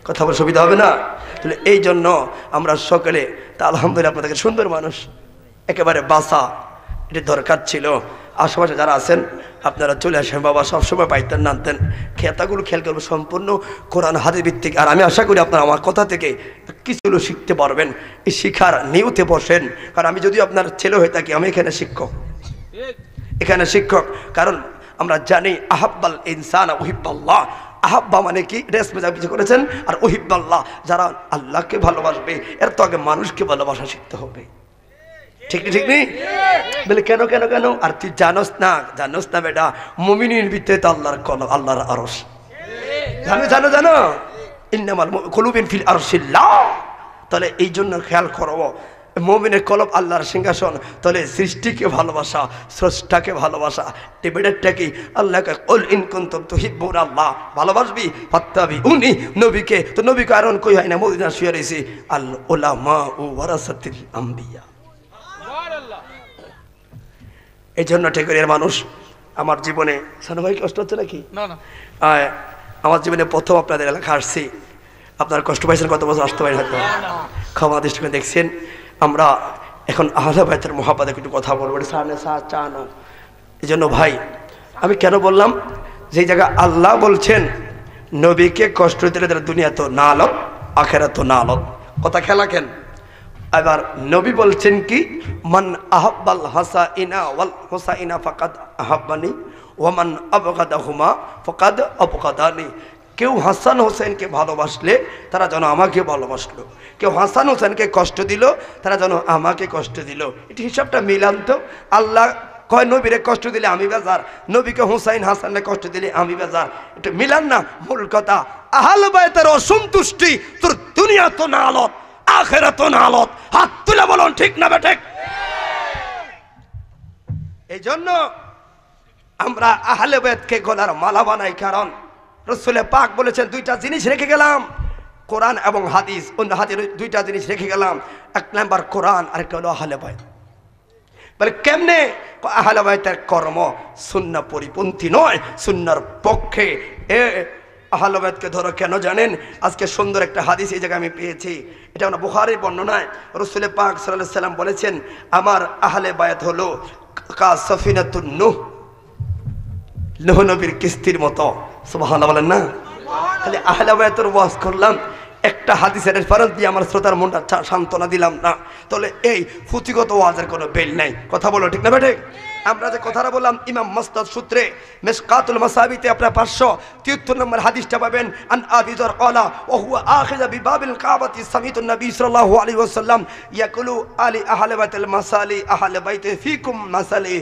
কথা বলে সুবিধা হবে না? তাহলে এই জন্য আমরা সকলে তা আলহামদুলিল্লাহ আপনাদের সুন্দর মানুষ একেবারে বাসা, এটা দরকার ছিল। আশেপাশে যারা আছেন আপনারা চলে আসেন বাবা, সবসময় পাইতেন নানতেন, খেতাগুলো খেয়াল করবো সম্পূর্ণ কোরআন হাদিস ভিত্তিক। আর আমি আশা করি আপনারা আমার কথা থেকে কিছু শিখতে পারবেন। এই শিখার নিয়তে বসেন, কারণ আমি যদি আপনার ছেলে হয়ে থাকি, আমি এখানে শিক্ষক, এখানে শিক্ষক। কারণ আমরা জানি আহাব্বাল ইনসান উহিব্বাল্লাহ, আহাব্বা মানে কি, রেসমে যা কিছু করেছেন, আর উহিব্বাল্লাহ যারা আল্লাহকে ভালোবাসবে, এর তো আগে মানুষকে ভালোবাসা শিখতে হবে। ঠিক ঠিক নেই বলে কেন কেন কেন? আর তুই জানোস না বেটা, মুমিনের ভিতরে তো আল্লাহর কলব, আল্লাহর আরশ। জানো জানো ইন্নামাল কুলুবিন ফিল আরশিল্লাহ। তাহলে এই জন্য খেয়াল করব, মুমিনের কলব আল্লাহর সিংহাসন। তাহলে সৃষ্টিকে ভালোবাসা, স্রষ্টাকে ভালোবাসা, টিবেটারটা কি আল্লাহকে কুল ইন কুনতুম তুহিব্বুনা আল্লাহ, ভালোবাসবি ফাত্তাবিউনি, নবীকে। তো নবী কারণ কই হয় না, মদিনা শুয়ে রয়েছে। আল উলামা ওয়ারাসাতুল আম্বিয়া। এই জন্য ঠেকুরিয়ার মানুষ আমার জীবনে, সানু ভাই কষ্ট হচ্ছে নাকি? না না, আমার জীবনে প্রথম আপনাদের এলাকা আসছি। আপনার কষ্ট পাইছেন, কত বছর আসতে পারেন হয়তো, ক্ষমা দৃষ্টিকে দেখছেন। আমরা এখন আহলে বাইতের মুহাব্বতে একটু কথা বলবো, চা না। এই জন্য ভাই আমি কেন বললাম, যেই জায়গায় আল্লাহ বলছেন নবীকে কষ্ট দিলে তারা দুনিয়া তো না আলত, আখেরাত তো না আলত, কথা খেলা কেন? এবার নবী বলছেন কি, মান আহাব্বাল হাসাইনা ওয়াল হুসাইনা ফাকাদ আহাব্বানি ওয়া মান আবগাদাহুমা ফাকাদ আবগাদানি। কেউ হাসান হোসেনকে ভালোবাসলে তারা যেন আমাকে ভালোবাসলো, কেউ হাসান হোসেনকে কষ্ট দিল তারা যেন আমাকে কষ্ট দিল। এটি হিসাবটা মিলান তো। আল্লাহ কয় নবীরে কষ্ট দিলে আমি বেজার, নবীকে হুসাইন হাসানকে কষ্ট দিলে আমি বেজার, এটা মিলান না। মূল কথা আহলে বাইতের অসন্তুষ্টি তোর দুনিয়া তো না আলত, আখিরাত তো না আলত। হাত তুলে বলুন ঠিক না বেঠিক? এই জন্য আমরা আহলে বাইতকে গলার মালা বানাই, কারণ রাসূল পাক বলেছেন দুইটা জিনিস রেখে গেলাম, কোরআন এবং হাদিস। অন্য হাদিস দুইটা জিনিস রেখে গেলাম, এক নাম্বার কোরআন, আরেকটা হলো আহলে বাইত। বলে কেমনে? আহলে বাইতের কর্ম সুন্নাহ পরিপন্থী নয়, সুন্নাহর পক্ষে। আহলে বাইতকে ধরো কেন জানেন? আজকে সুন্দর একটা হাদিস এই জায়গায় আমি পেয়েছি, এটা আমরা বুখারীর বর্ণনায় রাসূল পাক সাল্লাল্লাহু আলাইহি সাল্লাম বলেছেন, আমার আহলে বাইত হলো কা সাফিনাতুন নূহ, নূহ নবীর কিস্তির মতো। সুবহানাল্লাহ বলেন না? খালি আহলে বাইতের ওয়াজ করলাম, একটা হাদিসের রেফারেন্স দিয়ে আমার শ্রোতার মনটা সান্ত্বনা দিলাম না, তাহলে এই পুঁথিগত ওয়াজের কোনো বেল নাই। কথা বলো ঠিক না বেঠে? আমরা যে কথাটা বললাম ইমাম মাসনাদ সূত্রে মিশকাতুল মাসাবিতে আপনার 573 নম্বর হাদিসটা পাবেন। আন আবি যর ক্বালা ওয়া হুয়া আখিযা বিবাবিল কাবাতি সামিতুন নবী সাল্লাল্লাহু আলাইহি ওয়াসাল্লাম ইয়াকুলু আলি আহলে বাইতিল মাসালি আহলে বাইতি ফিকুম মাসালি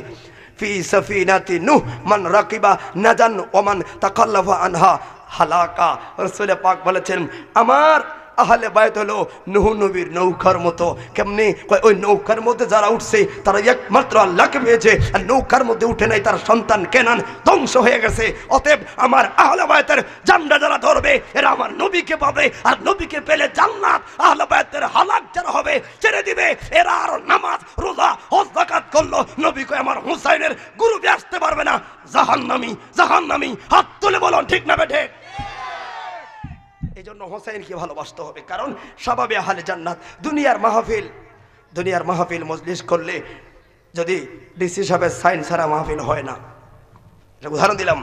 ফি সাফিনাতি নূহ মান রাকিবা নাজান ওয়া মান তাকাল্লাফা আনহা হালাকা। রাসূল পাক বলেছেন আমার আহলে বাইত হলো নূহ নবীর নৌকার মতো। কেমনি? ওই নৌকার মধ্যে যারা উঠছে তারা একমাত্র আল্লাহকে পেয়েছে, আর নৌকার মধ্যে উঠে নাই তার সন্তান কেনান ধ্বংস হয়ে গেছে। অতএব আমার আহলে বাইতের জান্নাত যারা ধরবে এরা আমার নবীকে পাবে, আর নবীকে পেলে জান্নাত। আহলে বাইতের হালাক যারা হবে ছেড়ে দিবে, এরা আর নামাজ রোজা হজ যাকাত করলো নবীকে আমার হুসাইনের গ্রুপে আসতে পারবে না। জাহান্নামী জাহান্নামী। হাত তুলে বলুন ঠিক না বেঠে? এই জন্য হোসেনকে ভালোবাসতে হবে, কারণ স্বভাবে আহলে জান্নাত। দুনিয়ার মাহফিল মজলিস করলে যদি ডিসি সাহেবের সাইন ছাড়া মাহফিল হয় না, উদাহরণ দিলাম।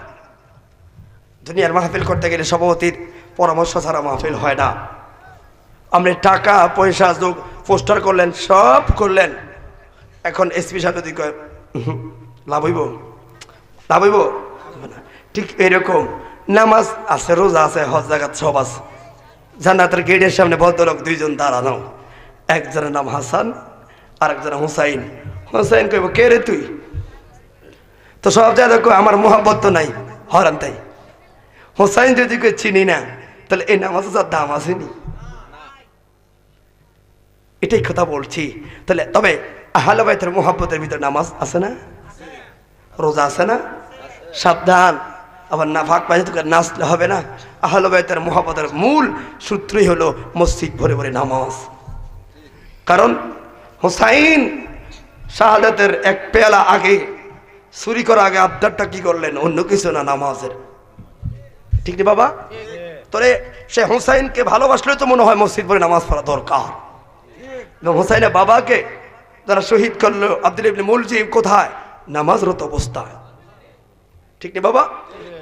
দুনিয়ার মাহফিল করতে গেলে সভাপতির পরামর্শ ছাড়া মাহফিল হয় না। আপনি টাকা পয়সা যোগ পোস্টার করলেন, সব করলেন, এখন এসপি সাহেব যদি কয় লাভ হইব ঠিক এরকম নামাজ আছে, রোজা আছে, হজ জাকাত সব আছে। জান্নাতের গেটের সামনে ভদ্রলোক দুইজন দাঁড়ানো, একজনের নাম হাসান আর একজনের হুসাইন। হুসাইন কইব কে রে তুই? তো সব জায়গায় কই আমার মোহাব্বত তো নাই, হরান তাই। হুসাইন যদি কই চিনি না, তাহলে এই নামাজ যার দাম আসেনি। এটাই কথা বলছি। তাহলে তবে আহলে বাইতের মোহাব্বতের ভিতরে নামাজ আছে না, রোজা আছে না? সাবধান, আবার না ফাঁক পাইছে তোকে নাচলে হবে না। আহলে বাইতের মুহাব্বতের মূল সূত্রই হলো মসজিদ ভরে ভরে নামাজ। কারণ হুসাইন শাহাদাতের এক পেয়ালা আগে চুরি করার আগে আবদারটা কি করলেন? অন্য কিছু না, নামাজের। ঠিক রে বাবা? তোরে সে হুসাইনকে ভালোবাসলে তো মনে হয় মসজিদ ভরে নামাজ পড়া দরকার। হুসাইনের বাবাকে যারা শহীদ করলো, আব্দুল ইবনে মুলজিম কোথায়? নামাজরত অবস্থায়, ঠিক নেই বাবা?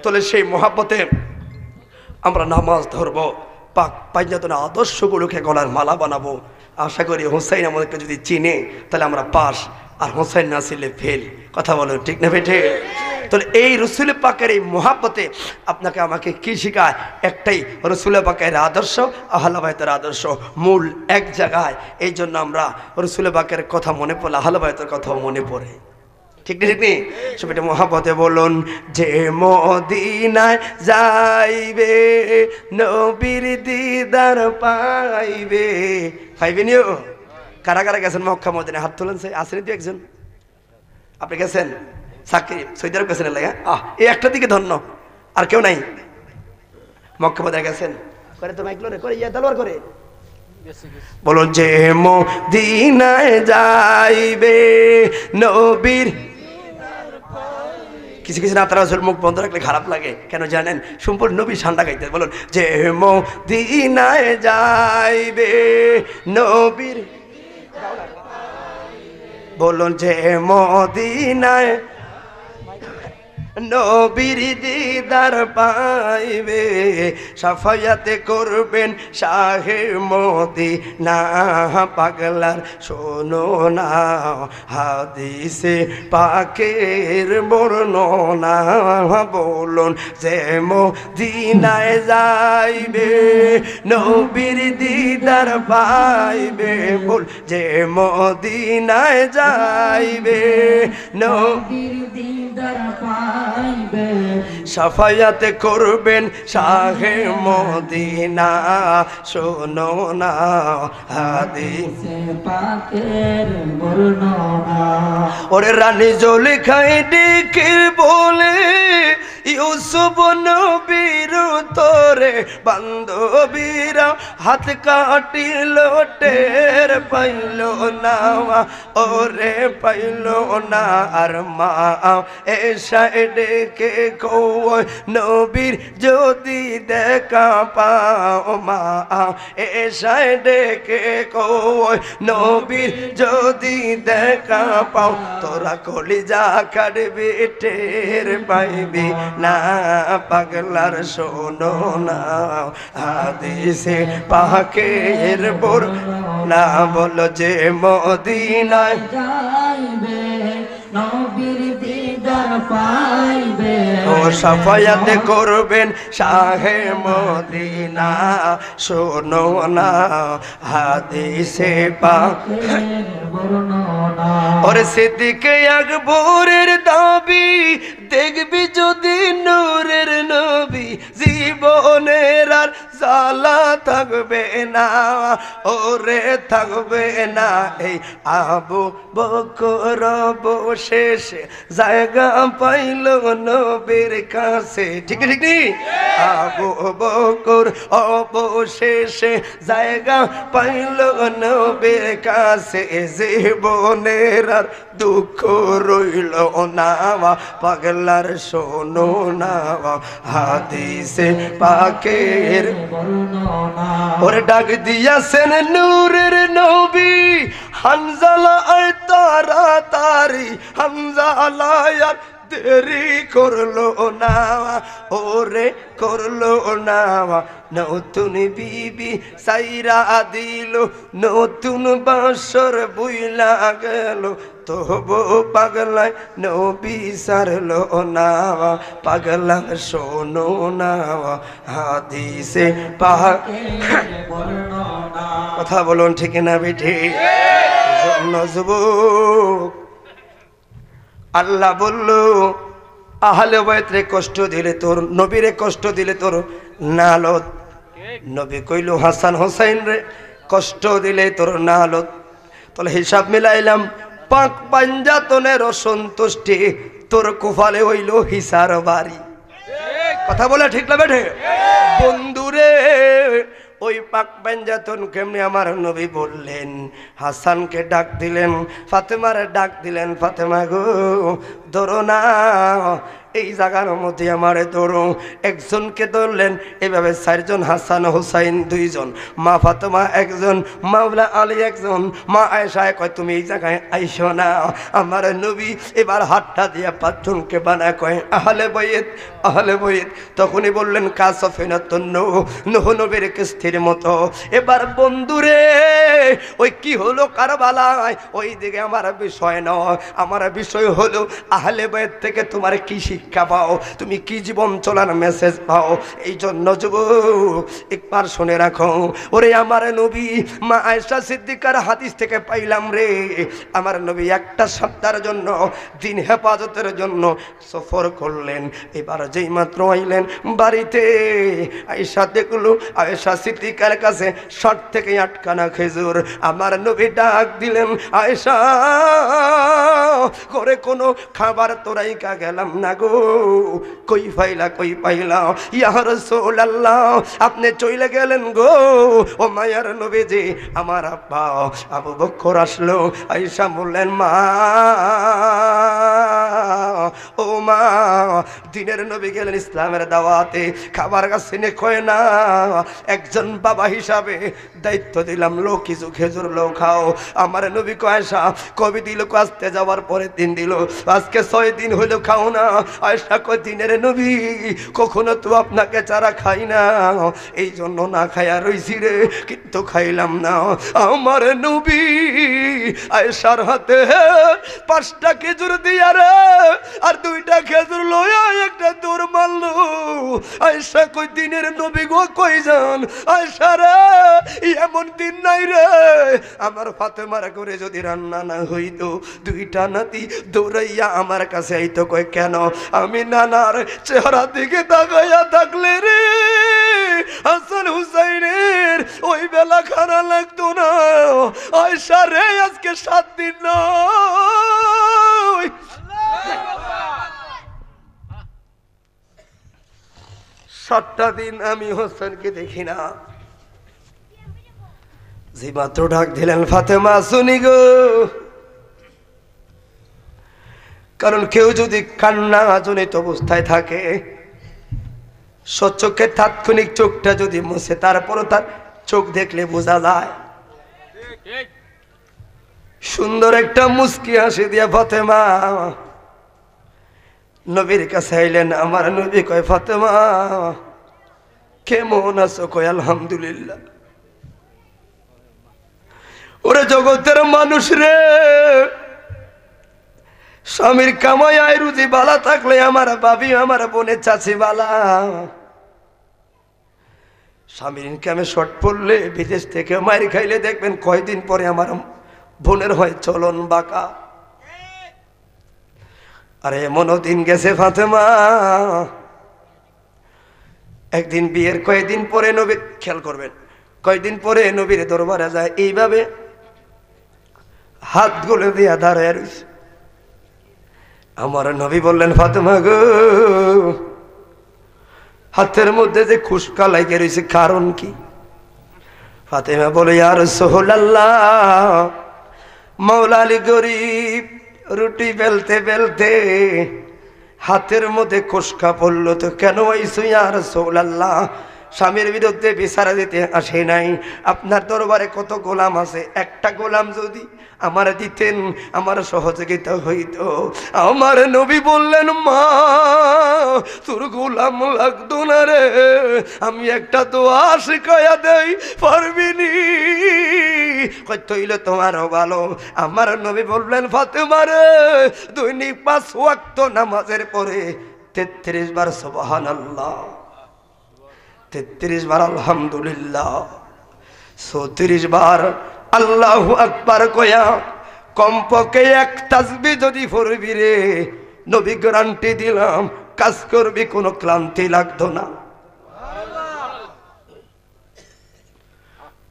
তাহলে সেই মহাব্বতে আমরা নামাজ ধরবো, পাক পাঞ্জাতনের আদর্শগুলোকে গলার মালা বানাবো। আশা করি হোসাইন আমাদেরকে যদি চিনে তাহলে আমরা পাস, আর হোসাইন না চিনলে ফেল। কথা বলো ঠিক না বেঠে? তাহলে এই রসুল পাকের এই মহাব্বতে আপনাকে আমাকে কি শেখায়? একটাই, রসুল পাকের আদর্শ, আহলে বাইতের আদর্শ মূল এক জায়গায়। এই জন্য আমরা রসুল পাকের কথা মনে পড়লে আহলে বাইতের কথাও মনে পড়ে, ঠিক না? ঠিক নেই? সবাই মহাব্বতে বলুন যে মদিনায় যাইবে নবীর দিদার পাইবে। পাইবে নিও? কারা কারা গেছেন মক্কা মদিনায়? হাত তোলেন। আসেনি তো একজন? আপনি গেছেন? সাকিব সৌদি আরব গেছেন? লাগে এই একটা দিকে ধন্য, আর কেউ নাই? মক্কা মদিনায় গেছেন? করে তো মাইক লরে করে ইয়া তলোয়ার করে বলুন যে মদিনায় যাইবে নবীর। কিছু কিছু নাতারা মুখ বন্ধ রাখলে খারাপ লাগে, কেন জানেন? সম্পূর্ণ নবী ঠান্ডা গাইতে। বলুন যে মদিনায় যাইবে নবীর, বলুন যে মদিনায় নবীর দিদার পাইবে, সাফায়াতে করবেন শাহে মদিনা। পাগলার শোনো না হাদিসে পাকের বর্ণনা, বলুন যে মদিনায় যাইবে নবীর দিদার পাইবে। বল যে মদিনায় যাইবে নবীর দিদার পাইবে, সাফায়াতে করবেন শাহে মদিনা। শোনো না হাদিসে পাকের বর্ণনা। ওরে রানী জুলেখাই ডেকে বলে ইউসুফ নবীর তোরে বান্ধবীরা হাত কাটিল টের পাইল না, ওরে পাইল না। আর মা এসা ডেকে কই নবীর যদি দেখা পাও, মা এসা ডেকে কই নবীর যদি দেখা পাও, তোরা কলিজা কাটবি টের পাইবি না। পাগলার শোনো না হাদিসে পাকের বর্ণনা, বলো যে মদিনায় যাইবে নবীর দিদার পাইবে, ও সাফায়াতে করবেন শাহে মদিনা। শোনো না হাদিসে পাকের বর্ণনা। ওরে সিদ্দিকে আকবরের দাবি দেখবি যদি নূরের নবী, জীবনের আর জ্বালা থাকবে না, ওরে থাকবে না। এই আবু বকর অবশেষে জায়গা পাইল নবীর কাছে, ঠিক ঠিক নেই? আবু বকর অবশেষে জায়গা পাইল নবীর কাছে, জীবনের আর দুঃখ রইল না। পাগলার শোনো না হাদিসে পাকের বর্ণনা। ওরে ডাক দিয়াছেন নূরের নবী হানজালা আয় তাড়াতাড়ি, হানজালা আর দেরি করলো না, ওরে করলো না। নতুন বিবি সাইরা দিল, নতুন বাসর বুইলা গেল, তবু পাগলায় নবী সারলো না। পাগলা শোনো না হাদিসে পাকের বর্ণনা। কথা বলুন ঠিক না বেঠি? যুবক আল্লাহ বলল আহলে বাইতরে কষ্ট দিলে তোর, নবীরে কষ্ট দিলে তোর নালত। নবী কইল হাসান হোসাইন রে কষ্ট দিলে তোর নালত। তাহলে হিসাব মিলাইলাম, পাক পাঞ্জাতনের অসন্তুষ্টি তোর কুফালে হইল হিসার বাড়ি। কথা বলে ঠিক না বেঠে? বন্ধুরে ওই পাক পাঞ্জাতন কেমনি আমার নবী বললেন, হাসানকে ডাক দিলেন, ফাতেমারে ডাক দিলেন, ফাতেমা গো ধরো না এই জায়গার মধ্যে আমারে ধরো। একজনকে ধরলেন, এভাবে 4 জন, হাসান হুসাইন 2 জন, মা ফাতেমা 1 জন, মাওলা আলী 1 জন, মা আয়েশা কয় তুমি এই জায়গায় আইসো না। আমার নবী এবার হাতটা দিয়ে 5 জনকে বানায় কয় আহলে বাইত, আহলে বাইত। তখনই বললেন কাসফিনাতুন নূহ, নূহ নবীর কিস্তির মতো। এবার বন্ধুরে ওই কি হলো কারবালায়, ওই দিকে আমার বিষয় নয়, আমার বিষয় হলো আহলে বাইত থেকে তোমার কি শিক্ষা পাও, তুমি কি জীবন চলার মেসেজ পাও। এই জন্য যুবক একবার শুনে রাখো, ওরে আমার নবী মা আয়েশা সিদ্দিকার হাদিস থেকে পাইলাম রে, আমার নবী একটা সপ্তাহের জন্য দিন হেফাজতের জন্য সফর করলেন। এবার যেই মাত্র আইলেন বাড়িতে, আয়েশা দেখলো আয়েশা সিদ্দিকার কাছে 60 থেকে 8 খানা খেজুর। আমার নবী ডাক দিলেন আয়েশা, করে কোনো খাবার তোরাই কা গেলাম না গো, কই পাইলা, কই পাইলা? ইয়া রাসূলুল্লাহ আপনি চলে গেলেন গো, ও মায়ার নবীজি। আমার আব্বা আবু বকর আসলো। আয়েশা বললেন মা, ও মা, দিনের নবী গেলেন ইসলামের দাওয়াতে, খাবার কাছে নে কয় না, একজন বাবা হিসাবে দায়িত্ব দিলাম, লো কিছু খেজুর লো খাও। আমার নবী আয়েশা কবে দিল? আসতে যাওয়ার পরের দিন দিল। আজকে 6 দিন হইল খাও না। আয়েশা কয় দিনের নবী কখনো তো আপনাকে ছাড়া খাই না, এই জন্য না খাইয়া রইছি রে, কিন্তু খাইলাম না। আমার নবী আয়েশার হাতে 5টা খেজুর দিয়া রে, আর 2টা খেজুর লইয়া একটা দৌড় মারলো। আয়েশা কই দিনের নবী গো কই যান? আয়েশা রে এমন দিন নাই রে, আমার ফাতেমার ঘরে যদি রান্না না হইতো, 2টা নাতি দৌড়াইয়া আমার কাছে আইতো। কই কেন? আমি নানার চেহারা দিকে তাকাইয়া থাকলে রে হাসান হুসাইনের ওই বেলা খারাপ লাগতো না। আয়েশা রে আজকে 7 দিন নয়, 7টা দিন আমি হোসেনকে দেখি না। যে মাত্র ডাক দিলেন ফাতেমা শুনি গো, কারণ কেউ যদি কান্না জনিত অবস্থায় থাকে, সচক্ষে তাৎক্ষণিক চোখটা যদি মুছে, তারপরও তার চোখ দেখলে বোঝা যায়। সুন্দর একটা মুস্কি হাসি দিয়া ফাতেমা নবীর কাছে আইলেন। আমার নবী কয় ফাতেমা কেমন আছো? কয় আলহামদুলিল্লাহ। ওরে জগতের মানুষ রে, স্বামীর কামাই আয় রুজি বালা থাকলে আমার ভাবি, আমার বোনের চাচি বালা। স্বামীর ইনকামে শর্ট পড়লে, বিদেশ থেকে মায়ের খাইলে দেখবেন কয়দিন পরে আমার বোনের হয় চলন বাঁকা। আরে এমনও দিন গেছে ফাতেমা, একদিন বিয়ের কয়েকদিন পরে নবী, খেয়াল করবেন, কয়েকদিন পরে নবীর দরবারে যায়, এইভাবে হাত গুলো দিয়া দাঁড়ায় রয়েছে। আমার নবী বললেন ফাতেমা গো, হাতের মধ্যে যে খুশকা লাগে রয়েছে, কারণ কি? ফাতেমা বলে ইয়া রাসূলুল্লাহ, মাওলা আলী গরিব রুটি বেলতে বেলতে হাতের মধ্যে খুশকা পড়লো, তো কেন আইছো ইয়া রাসূলুল্লাহ? স্বামীর বিরুদ্ধে বিচার দিতে আসে নাই, আপনার দরবারে কত গোলাম আছে, একটা গোলাম যদি আমার দিতেন আমার সহযোগিতা হইতো। আমার নবী বললেন মা, তোর গোলাম লাগতো না রে, আমি একটা দোয়া শিখাইয়া দেই, পারবিনি? তৈলে তোমারও ভালো। আমার নবী বললেন ফাতেমা রে, দৈনিক 5 ওয়াক্ত নামাজের পরে 33 বার সুবহানাল্লাহ, 33 বার আলহামদুলিল্লাহ, 34 বার আল্লাহু আকবার কয়া কমপক্ষে 1 তাসবিহ যদি পড়বি রে, নবী গ্যারান্টি দিলাম কাজ করবি, কোনো ক্লান্তি লাগতো না।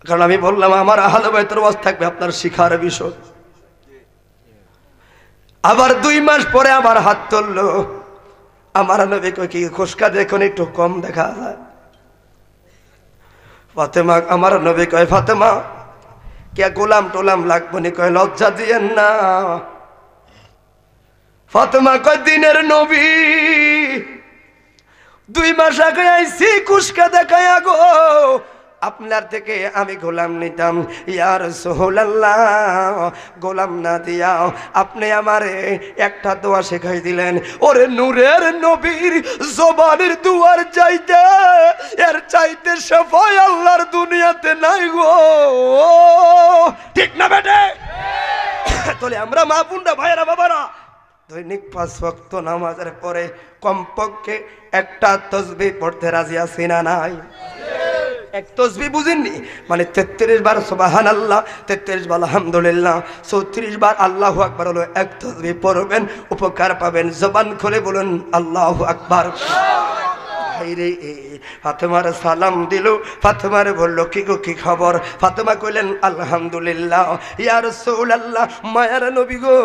কারণ আমি বললাম আমার আহলে বাইতের ওয়াজ থাকবে আপনার শিখার বিষয়। আবার 2 মাস পরে আমার হাত তুললো। আমার নবী কই কি খুশকা দেখুন একটু কম দেখা যায়। ফাতেমা, আমার নবী কয় ফাতেমা কে গোলাম টোলাম লাগবো নি? কয় লজ্জা দিয়েন না, ফাতেমা কয় দিনের নবী 2 মাস আগে আইছি কুশকা দেখায়া গো, আপনার থেকে আমি গোলাম নিতাম, ইয়া রাসূলুল্লাহ গোলাম না দিয়া আপনি আমারে একটা দোয়া শেখাই দিলেন। ওরে নূরের নবীর জবানের দুয়ার চাইতে এর চাইতে সফাই আল্লাহর দুনিয়াতে নাই গো, ঠিক না বেটে? তাহলে আমরা মা বোনরা ভাইয়েরা বাবারা দৈনিক 5 ওয়াক্ত নামাজের পরে কমপক্ষে একটা তাসবিহ পড়তে রাজি আছি না নাই? এক তাসবিহ বুঝেননি মানে 33 বার সুবহানাল্লাহ, 33 বার আলহামদুলিল্লাহ, 34 বার আল্লাহু আকবার হলো এক তাসবিহ পড়বেন, উপকার পাবেন। জবান খুলে বলুন আল্লাহু আকবার। ভাইরে ফাতেমার সালাম দিল, ফাতেমারে বলল কি গো কি খবর? ফাতেমা কইলেন আলহামদুলিল্লাহ। ইয়া রাসূলুল্লাহ মায়ার নবী গো,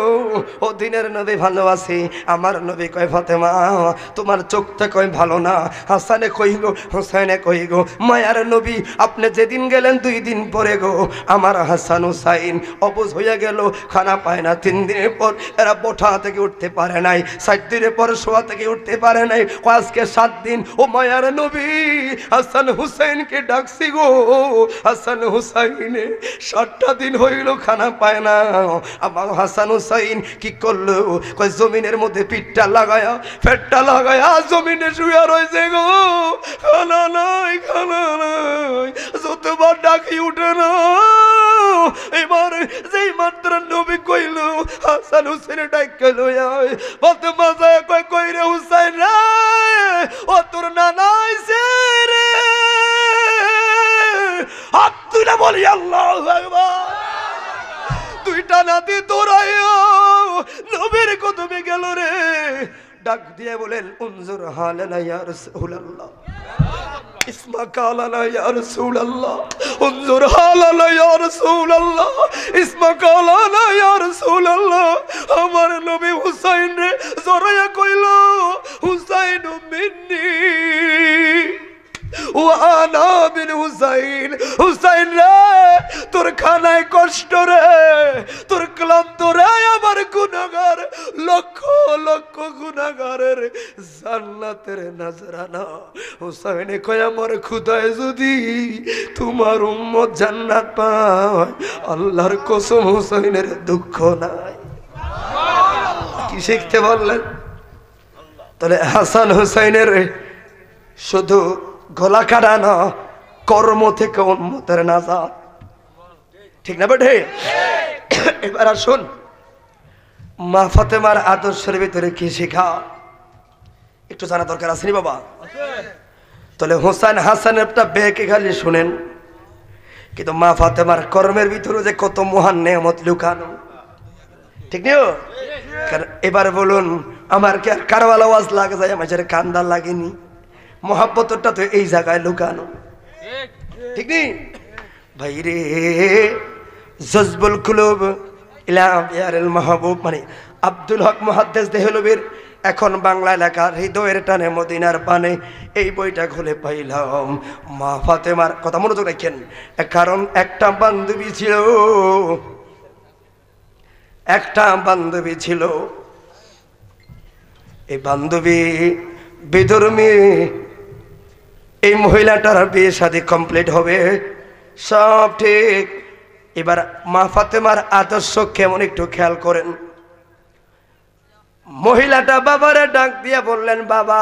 ও দিনের নবী ভালো আছি। আমার নবী কয় ফাতেমা তোমার চোখটা কয় ভালো না। হাসানে কই গো, হোসেনে কই গো? মায়ার নবী আপনি যেদিন গেলেন 2 দিন পরে গো আমার হাসান হুসাইন অবুঝ হইয়া গেল, খানা পায় না। 3 দিনের পর এরা বঠা থেকে উঠতে পারে নাই, 7 দিনের পর শোয়া থেকে উঠতে পারে নাই। আজকে 7 দিন ও মায়ার নবী হাসান হুসাইনকে ডাকছি গো, হাসান হুসাইনে 7টা দিন হইল খানা পায় না। আমার হাসান হুসাইন কি করলো? কয় জমিনের মধ্যে পিঠটা লাগায়া পেটটা লাগায়া জমিনে শুয়ে রয়েছে গো, খানা নাই খানা নাই, যতবার ডাকি উঠে না। এবার যেই মাত্র নবী কইল হাসান হুসাইনের ডাইকা লইয়া ফাতেমা যায় কয় কই রে হুসাইন রে, ও তোর নানা আইছে রে। হাত তুলে বলি আল্লাহু আকবার। 2টা নাতি দৌড়াইয়া নবীর কদমে গেল রে, ডাক দিয়ে বলেন উনজুর হালানা ইয়া রাসূলুল্লাহ, ইসমা কালানা ইয়া রাসূলুল্লাহ, উনজুর হালানা ইয়া রাসূলুল্লাহ, ইসমা কালানা ইয়া রাসূলুল্লাহ। আমার নবী হুসাইন রে জড়াইয়া কইল হুসাইন মিন্নি ওয়ানা বিন হুসাইন। হুসাইন রে তোর খানায় কষ্ট রে, তোর ক্লান্ত রে আমার গুনাহগার, লক্ষ লক্ষ গুনাহগারের জান্নাতের নজরানা। হুসাইনে কয় আমার খুদায় যদি তোমার উম্মত জান্নাত পায়, আল্লাহর কসম হুসাইনের দুঃখ নাই। কি শিখতে বললেন? তাহলে হাসান হুসাইনের শুধু গলা কাটা না, কর্ম থেকে উম্মতের নাজাত, ঠিক না বেটে? এবার আসুন মা ফাতেমার আদর্শের ভিতরে কি শেখা একটু জানা দরকার আছে নি বাবা? তাহলে হোসেন হাসানের একটা বেকে খালি শুনেন, কিন্তু মা ফাতেমার কর্মের ভিতরে যে কত মহান নেয়ামত লুকানো, ঠিক নিও? এবার বলুন আমার কি আর কারওয়াল আওয়াজ লাগে যায়, আমার কান্দা লাগেনি? মোহাব্বতটা তো এই জায়গায় লুকানো, ঠিক নেই ভাই রে? জজবুল কুলুব ইলা বিয়ারিল মাহবুব মানে আব্দুল হক মুহাদ্দিস দেহলবীর এখন বাংলা লেখা হৃদয়ের টানে মদিনার পানে, এই বইটা খুলে পাইলাম মা ফাতেমার কথা মনোযোগ রাখেন। কারণ একটা বান্ধবী ছিল, একটা বান্ধবী ছিল, এই বান্ধবী বিধর্মী। এই মহিলাটার বিয়ে শাদী কমপ্লিট হবে, সব ঠিক। এবার মা ফাতেমার আদর্শ কেমন একটু খেয়াল করেন। মহিলাটা বাবারে ডাক দিয়া বললেন বাবা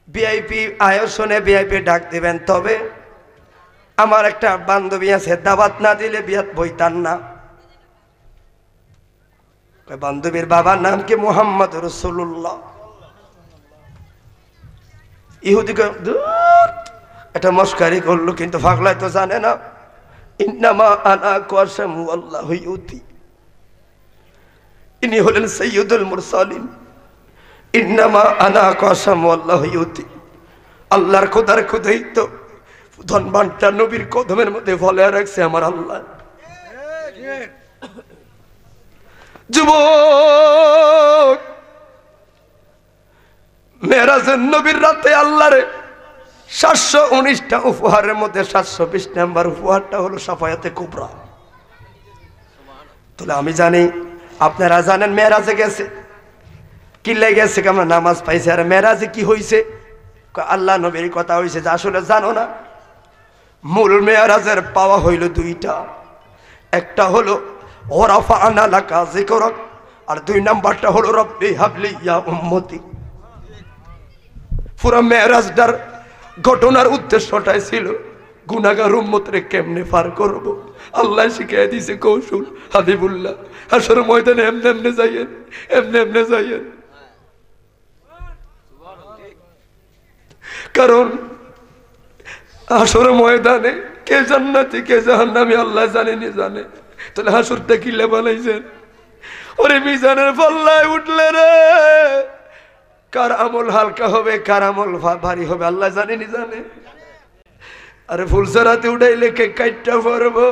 ভিআইপি আয়োজনে ভিআইপি ডাক দিবেন, তবে আমার একটা বান্ধবী আছে, দাওয়াত না দিলে বিয়াত বইতান না। বান্ধবীর বাবার নাম কি? মুহাম্মদ রাসূলুল্লাহ। ইহুদিকে এটা মস্কারি করলো, কিন্তু পাগলাই তো জানে না ইন্নামা আনা কাসামু আল্লাহু ইউতি, ইনি হলেন সাইয়্যিদুল মুরসালিন। ইন্নামা আনা কাসামু আল্লাহু ইউতি, আল্লাহর খোদার খোদাই তো ধনবানটা নবীর কদমের মধ্যে ফলে রাখছে আমার আল্লাহ। যুবক মেরাজের নবীর রাতে আল্লাহরে 719টা উপহারের মধ্যে 720 নম্বর উপহারটা হলো শাফায়াতে কুবরা। তাহলে আমি জানি, আপনারা জানেন মেরাজে গেছে, কিল্লাই গেছে, কেমন নামাজ পাইছে। আর মেরাজে কি হয়েছে? আল্লাহ নবীর কথা হয়েছে, যে আসলে জানো না, মূল মেরাজের পাওয়া হইল দুইটা। একটা হলো ওরাফা'না লাকা যিকরাক, আর দুই নাম্বারটা হলো রব্বি হাবলি ইয়া উম্মতি। পুরো মেরাজটার ঘটনার উদ্দেশ্যটাই ছিল গুনাহগার উম্মতরে কেমনে পার করব। আল্লাহ শিখিয়ে দিয়েছে কৌশল। হাবিবুল্লাহ হাসর ময়দানে এমনে এমনে যাইয়েন, এমনে এমনে যাইয়েন। কারণ হাসর ময়দানে কে জান্নাতি কে জাহান্নামী আল্লাহ জানেনি, জানে। তাহলে হাসরটা কিল্লা বানাইছেন? ওরে মিজানের পাল্লায় উঠলে রে, কার আমল হালকা হবে কার আমল ভারী হবে আল্লাহ জানেনি, জানে। আরে ফুলসরাতে উঠাইলে কে কাইটটা পড়বো,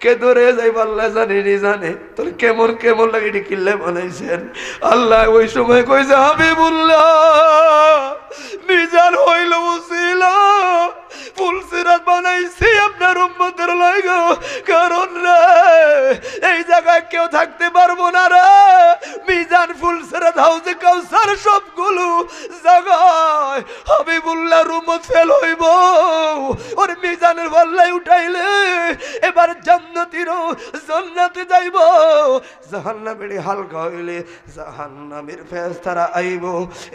কে ধরে যাইব আল্লাহ জানেনি, জানে। তোর কেমন কেমন লাগে এটি কিল্লে বানাইছেন। আল্লাহ ওই সময় কইছে, হাবিবুল্লাহ মিজান হইল উসিলা, ফুলসিরাত বানাইছি আপনার উম্মতের লাগা। কারণ রে এই জায়গায় কেউ থাকতে পারবো না রে। মিজান ফুলসিরাত হাউজে কাউসার সবগুলো জায়গায় হাবিবুল্লাহর উম্মত ফেল হইব। ওর মিজানের পাল্লায় উঠাইলে এবার জান্নাতীরও জান্নাতে যাইব, জাহান্নামের হালকা হইলে জাহান্নামের ফেরেশতারা আইব।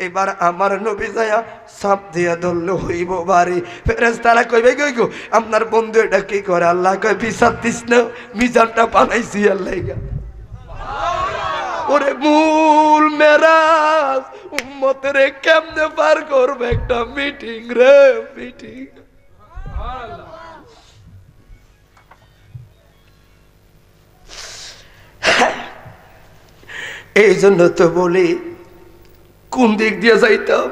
এবার আমার নবী যায়া সাপ দিয়া ধরল হইব বাড়ি। ফেরেশতারা কইবে কই গো আপনার বন্ধু এটা কি করে? আল্লাহ কয় বিচার দিস না, মিজানটা বানাইছি আল্লাহ। ওরে মূল মেরাজ উম্মতের কেমনে পার করবে একটা মিটিং রে, মিটিং। এই জন্য তো বলি কোন দিক দিয়ে যাইতাম,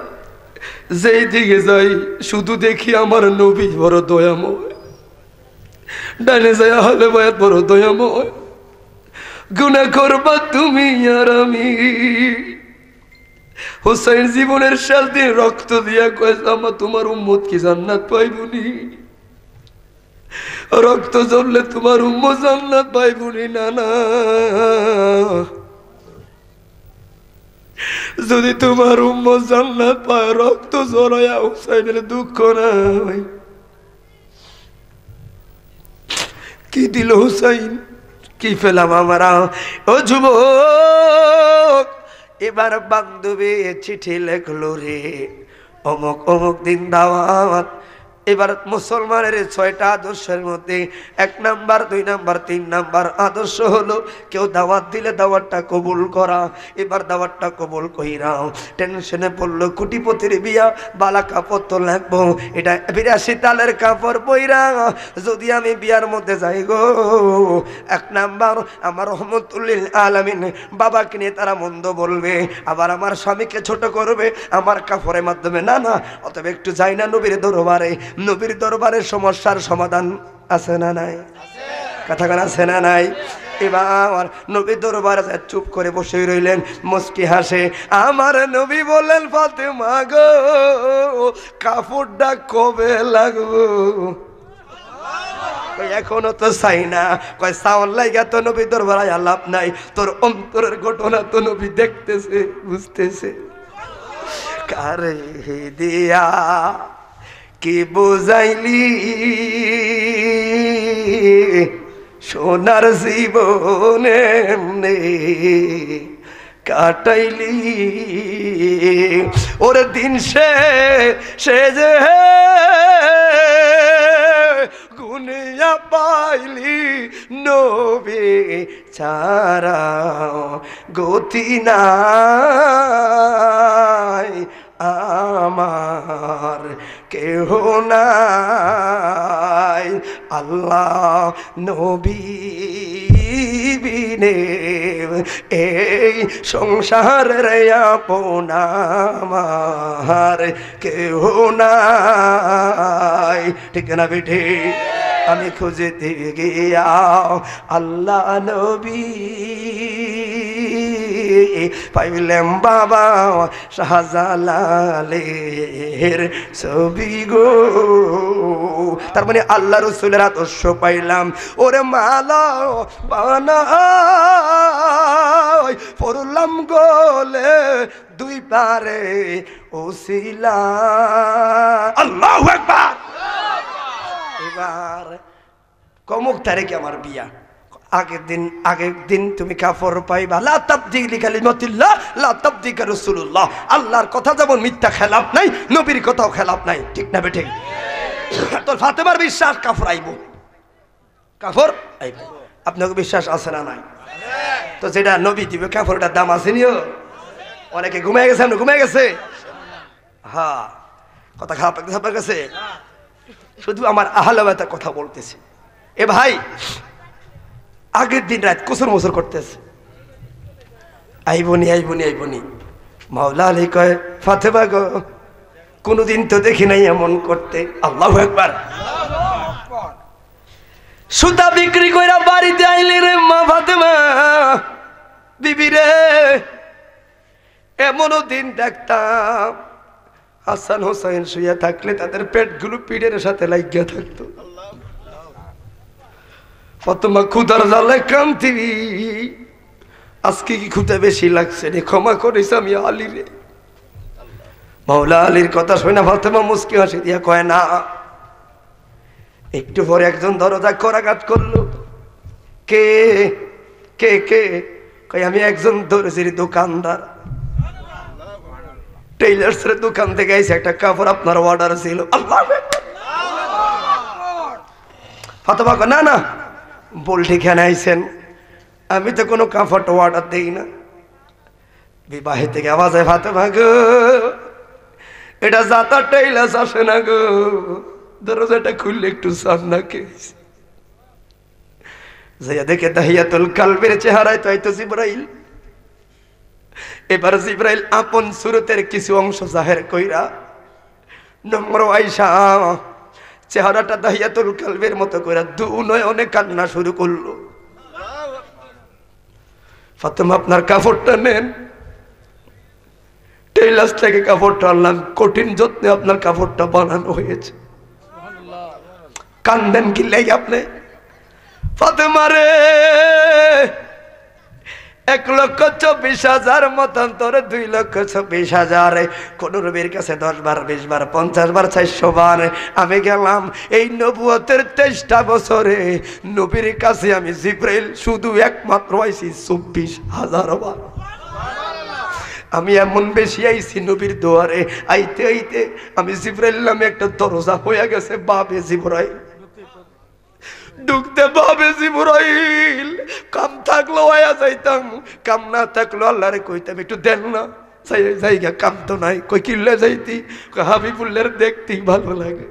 যেই দিকে যাই শুধু দেখি আমার নবী বড় দয়াময়, ডানে যায় আহলে বায়াত বড় দয়াময়। গুনাহ করবা তুমি আর আমি। হুসাইন জীবনের শেষ দিন রক্ত দিয়া কয়েছে, আমার তোমার উম্মত কি জান্নাত পাইবনি? রক্ত ঝরলে তোমার উম্মত জান্নাত পাইবনি? না না, যদি তোমার উম্মত জান্নাত পায় রক্ত ঝরায়া হুসাইনের দুঃখ নাই। কি দিল হুসাইন, কি পেলাম আমরা? ও যুবক, এবার বান্ধবী চিঠি লেখলো রে, অমুক অমুক দিন দাওয়াত। এবার মুসলমানের 6টা আদর্শের মধ্যে 1 নাম্বার 2 নাম্বার 3 নাম্বার আদর্শ হলো কেউ দাওয়াত দিলে দাওয়াতটা কবুল করা। এবার দাওয়াতটা কবুল কইরাও, টেনশনে পড়লো কোটিপতির বিয়া, বালা কাপড় তো লাগবো, এটা 82 তালের কাপড় পইরা যদি আমি বিয়ার মধ্যে যাই গো, 1 নাম্বার আমার রহমতুল্লিল আলামিন বাবাকে নিয়ে তারা মন্দ বলবে, আবার আমার স্বামীকে ছোট করবে আমার কাপড়ের মাধ্যমে। না না, অতএব একটু যাই না নবীর দরবারে। নবীর দরবারে সমস্যার সমাধান আছে না নাই? কথা কান আছে না নাই? এবার নবী দরবারে চুপ করে বসে রইলেন, মুস্কি হাসে। আমার নবী বললেন, ফাতেমা গো কাপড়টা কবে লাগবো? এখনো তো চাই না। কয় সাউন্ড লাইগা তো নবী দরবারে আলাপ নাই, তোর অন্তরের ঘটনা তো নবী দেখতেছে, বুঝতেছে। কারে দিয়া কি বুঝাইলি সোনার জীবনে কাটাইলি, ওর দিন সে যে গুনিয়া পাইলি নবী ছাড়া গতি নাই আমার, কেহ নাই আল্লাহ নবী বিনে এই সংসারের আপন আমার কেহ নাই। ঠিক না বেঠে? আমি খুঁজতে গিয়া আল্লাহ নবী পাইলাম বাবা শাহজালালের ছবি গো। তার মানে আল্লাহ রসুলের আদর্শ পাইলাম। ওরে মালা বানাই পড়লাম গোলে দুই পারে ওসিলা। আল্লাহু আকবার। এবার কমুক তারিখে আমার বিয়া, আগের দিন তুমি কাপড় পাইবা। লা তাবদীলা লিকালিমাতিল্লাহ লা তাবদীলা রাসূলুল্লাহ। আল্লাহর কথা যেমন মিথ্যা খেলাফ নাই, নবীর কথাও খেলাফ নাই, ঠিক না বেঠিক? তো ফাতেমার বিশ্বাস কাপড় আইব, কাপড় আইব। আপনাকে বিশ্বাস আছে না নাই? তো যেটা নবী দিবে কাপড়টার দাম আছে নিও। অনেকে ঘুমিয়ে গেছে, আপনি ঘুমিয়ে গেছে? হ্যাঁ, কথা খারাপ লাগতেছে আপনার কাছে? শুধু আমার আহলে বায়তের কথা বলতেছি। এ ভাই, আগের দিন রাত কুসুর মুসুর করতেছে, আইবনি আইবনি আইবনি। মাওলা আলী কয় ফাতেমা গো, কোনদিন তো দেখি নাই এমন করতে। আল্লাহু আকবার। সুতা বিক্রি কইরা বাড়িতে আইলি রে মা ফাতেমা বিবি রে। এমনও দিন দেখতাম হাসান হোসেন শুয়ে থাকলে তাদের পেটগুলো পিঠের সাথে লাগিয়ে থাকতো। ফাতেমা ক্ষুধার জ্বালে কান্তি, আজকে কি ক্ষুধা বেশি লাগছে রে, ক্ষমা করিস আমি আলী রে। মাওলা আলীর কথা শুনে ফাতেমা মুস্কি হাসি দিয়া কয় না। একটু পরে একজন দরজা করাঘাত করলো। কে কে কে? কয় আমি একজন দর্জির দোকানদার, টেইলার্সের দোকান থেকে আইছে, একটা কাপড় আপনার অর্ডার ছিল। আল্লাহ। ফাতেমা কয় না না, বল ঠিকানা আইছেন, আমি তো কোনো কাপড় অর্ডার দেই না। বিবাহে থেকে আওয়াজ হয় ফাতেমা গো, এটা জাতা টেইলার্স আসে না গো, দরজাটা খুললে একটু সামনাকে যাইয়া দেখে তাহিয়াতুল কালবের চেহারায় তো আইতো জিবরাইল। এবার জিবরাইল আপন সুরতের কিছু অংশ জাহের কইরা নম্র আয়েশা চেহারাটা তাহিয়াতুল কালবের মতো কইরা দু নয়নে কান্না শুরু করলো। ফাতেমা আপনার কাপড়টা নেন। টেইলার্স থেকে কাপড়টা আনলাম, কঠিন যত্নে আপনার কাপড়টা বানানো হয়েছে। কান্দেন কি লেগে আপনি? ফাতেমা রে, 1,24,000 মতন তোর 2,24,000, কোন নবীর কাছে 10 বার 20 বার 50 বার 400 বার আমি গেলাম। এই নবুয়তের 23টা বছরে নবীর কাছে আমি জিবরাইল শুধু একমাত্র আইছি 24,000 বার। আমি এমন বেশি আইছি নবীর দুয়ারে। আইতে আইতে আমি জিবরাইল নামে একটা দরজা হয়ে গেছে বাবে জিবরাইল ঢুকতে পাবে। জিবরাইল কাম থাকলো আয়া যাইতাম, কাম না থাকলো আল্লাহরে কইতাম একটু দেন না জায়গা, কাম তো নাই। কই কিল্লে যাইতি? হাবিবুল্লাহর দেখতেই ভালো লাগে।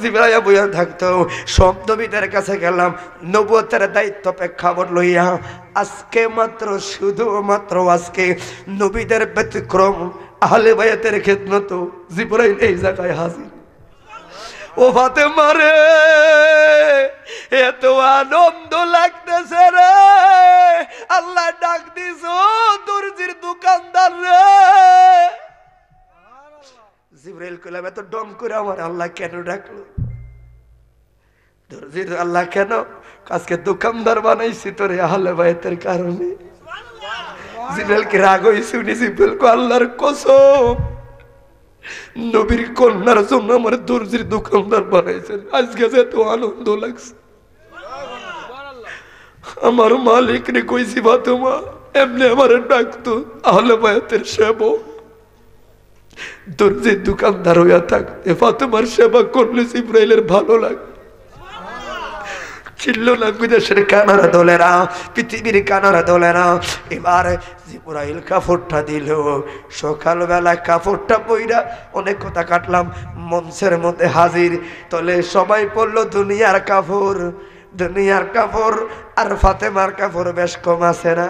জিবরাইল বইয়া থাকতো। শব্দ বিদের কাছে গেলাম, নবুয়তের দায়িত্ব প্রেক্ষাপট লইয়া। আজকে মাত্র, শুধুমাত্র আজকে নবীদের ব্যতিক্রম আহলে বায়াতের খেদমত জিবরাইল এই জায়গায় হাজির। ও ফাতেমা রে, এত আনন্দ লাগতেছে রে, আল্লাহ ডাক দিস দর্জির দোকানদার রে। জিবরাইল কইলাম এত ডম করে আমার আল্লাহ কেন ডাকলো? দর্জির আল্লাহ কেন? আজকে দোকানদার বানাইছি তোরে আহলে বায়াতের কারণে। জিবরাইল কি রাগ হইছে? উনি জিবরাইল কো আল্লাহর কসম, নবীর কন্যার জন্য আমার দর্জির দোকানদার বানাইছেন, আজকে যে এত আনন্দ লাগছে। আমার মালিক রে কইছি ফাতেমা এমনি আমার ডাকতো আহলে বায়াতের সেবক, দর্জির দোকানদার হইয়া থাকতে ফাতেমার সেবা করলে জিবরাইলের ভালো লাগে। ছিল না বিদেশের কানারা দোলেরা, পৃথিবীর কানারা দোলেরা। এবার জিবরাইল কাপড়টা দিল। সকালবেলা কাপড়টা পইরা অনেক কথা কাটলাম, মঞ্চের মধ্যে হাজির। তলে সবাই পড়লো দুনিয়ার কাপড়, দুনিয়ার কাপড়। আর ফাতেমার কাপড় বেশ কম আছে না?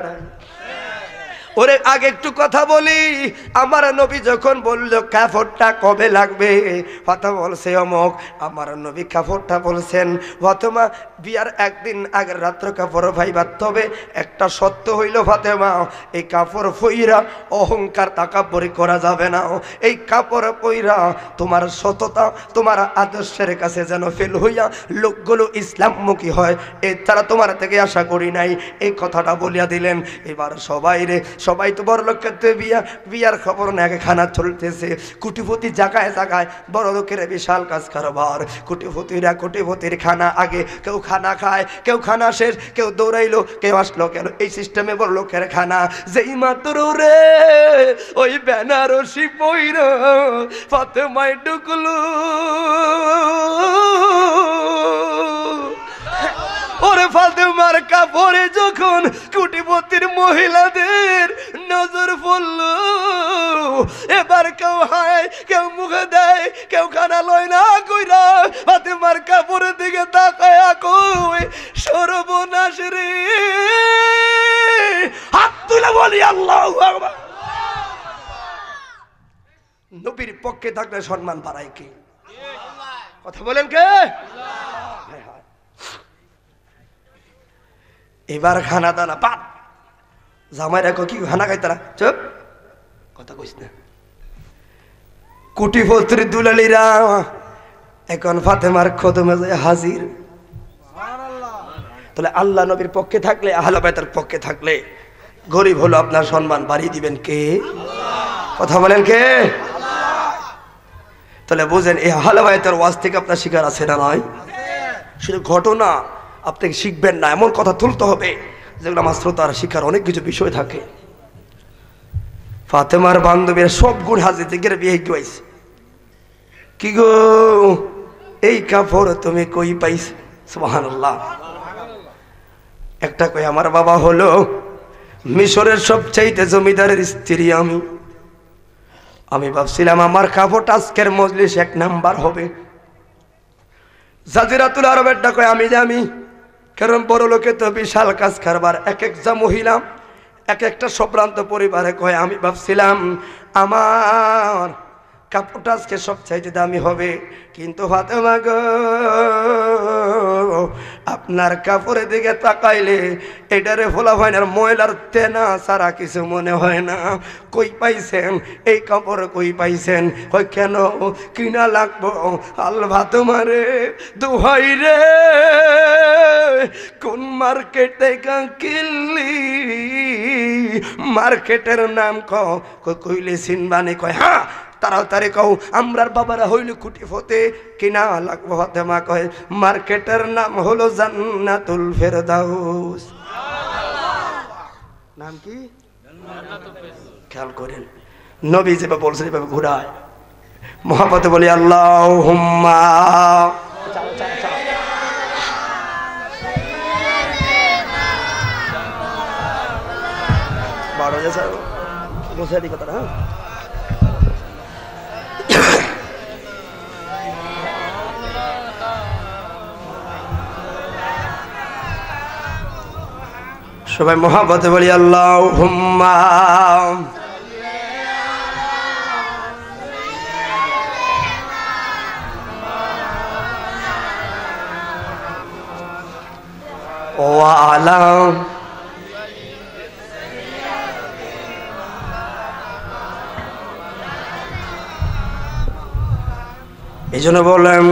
ওরে আগে একটু কথা বলি, আমার নবী যখন বলল কাফরটা কবে লাগবে, ফাতেমা বলছে অমুক। আমার নবী কাপড়টা বলছেন ফাতেমা বিয়ার একদিন আগের রাত্র কাপড় ভাইবা। তবে একটা সত্য হইল ফাতেমা, এই কাপড় পইরা অহংকার তাকাব্বরি করা যাবে না। এই কাপড় পইরা তোমার সততা, তোমার আদর্শের কাছে যেন ফেল হইয়া লোকগুলো ইসলামমুখী হয়, এ তারা তোমার থেকে আশা করি নাই। এই কথাটা বলিয়া দিলেন। এবার সবাই তো বড় লোকের বিয়ার খবর নাকি খানা চলতেছে। কোটিপতি জায়গায় জায়গায় বড় লোকের বিশাল কাজ কারবার। কোটিপতিরা কোটিপতির খানা আগে, কেউ খানা খায়, কেউ খানা শেষ, কেউ দৌড়াইলো, কেউ আসলো, কেন এই সিস্টেমে বড় লোকের খানা। যেই মাত্র রে ওই বেনারসি পইরা ফাতেমায় ঢুকলো, ওরে ফাতেমার কাপড়ে যখন কোটিপতির মহিলাদের নজর পড়ল, এবার কেউ হায়, কেউ মুখে দেয়, কেউ খানা লয় না কইরা ফাতেমার কাপড়ের দিকে তাকায় কই সর্বনাশ রে। হাত তুলে বলি আল্লাহু আকবার। নবীর পক্ষে থাকলে সম্মান বাড়ায় কে? কথা বলেন কে? এবার খানা দানা পাপ জামাইরা কি খানা খাই তারা চুপ কথা কইস না। কোটিপতির দুলালিরা এখন ফাতেমার কদমে যায় হাজির। তাহলে আল্লাহ নবীর পক্ষে থাকলে, আহলে বাইতের পক্ষে থাকলে গরিব হলো আপনার সম্মান বাড়িয়ে দিবেন কে? কথা বলেন কে? তাহলে বুঝেন এই আহলে বাইতের ওয়াজ থেকে আপনার শিকার আছে না নয়? শুধু ঘটনা আপনি শিখবেন না, এমন কথা তুলতে হবে যেগুলো আমার শ্রোতার শিখার অনেক কিছু বিষয় থাকে। ফাতেমার বান্ধবীর সব গুণ হাজির থেকে বিয়ে হইছে। কি গো এই কাপড় তুমি কই পাইছ? সুবহানাল্লাহ। একটা কই আমার বাবা হলো মিশরের সবচাইতে জমিদারের স্ত্রী। আমি ভাবছিলাম আমার কাপড় আজকের মজলিস 1 নাম্বার হবে। জাজিরাতুল আরবের ডাকয় আমি কারণ বড় লোকে তো বিশাল কাজ কারবার, এক একটা মহিলা এক একটা সম্ভ্রান্ত পরিবারে কয়। আমি ভাবছিলাম আমার কাপড়টা আজকে সবচাইতে দামি হবে, কিন্তু ফাতেমা গো আপনার কাপড়ের দিকে তাকাইলে এটারে ফোলা হয় না, ময়লার তেনা সারা কিছু মনে হয় না। কই পাইছেন এই কাপড়? কই পাইছেন? কই কেন কিনা লাগবো? আল ফাতেমা রে দুহাই রে কোন মার্কেটে কিনলি? মার্কেটের নাম কইলে চিনবানি? কয় হ্যাঁ তাড়াতাড়ি কও আমরার বাবারা হইল কোটিপতি, কিনা লাগবো? ফাতেমা কয় মার্কেটের নাম হলো জান্নাতুল ফেরদাউস। নাম কি? খেয়াল করেন নবী যেভাবে বলছেন এভাবে ঘুরায় মহাপতে বলি আল্লাহুম্মা। বারো হাজার বসে দি কথা। হ্যাঁ সবাই মহাব্বতে বলি আল্লাহুম্মা। ওয়া আলা এই জন্য বললাম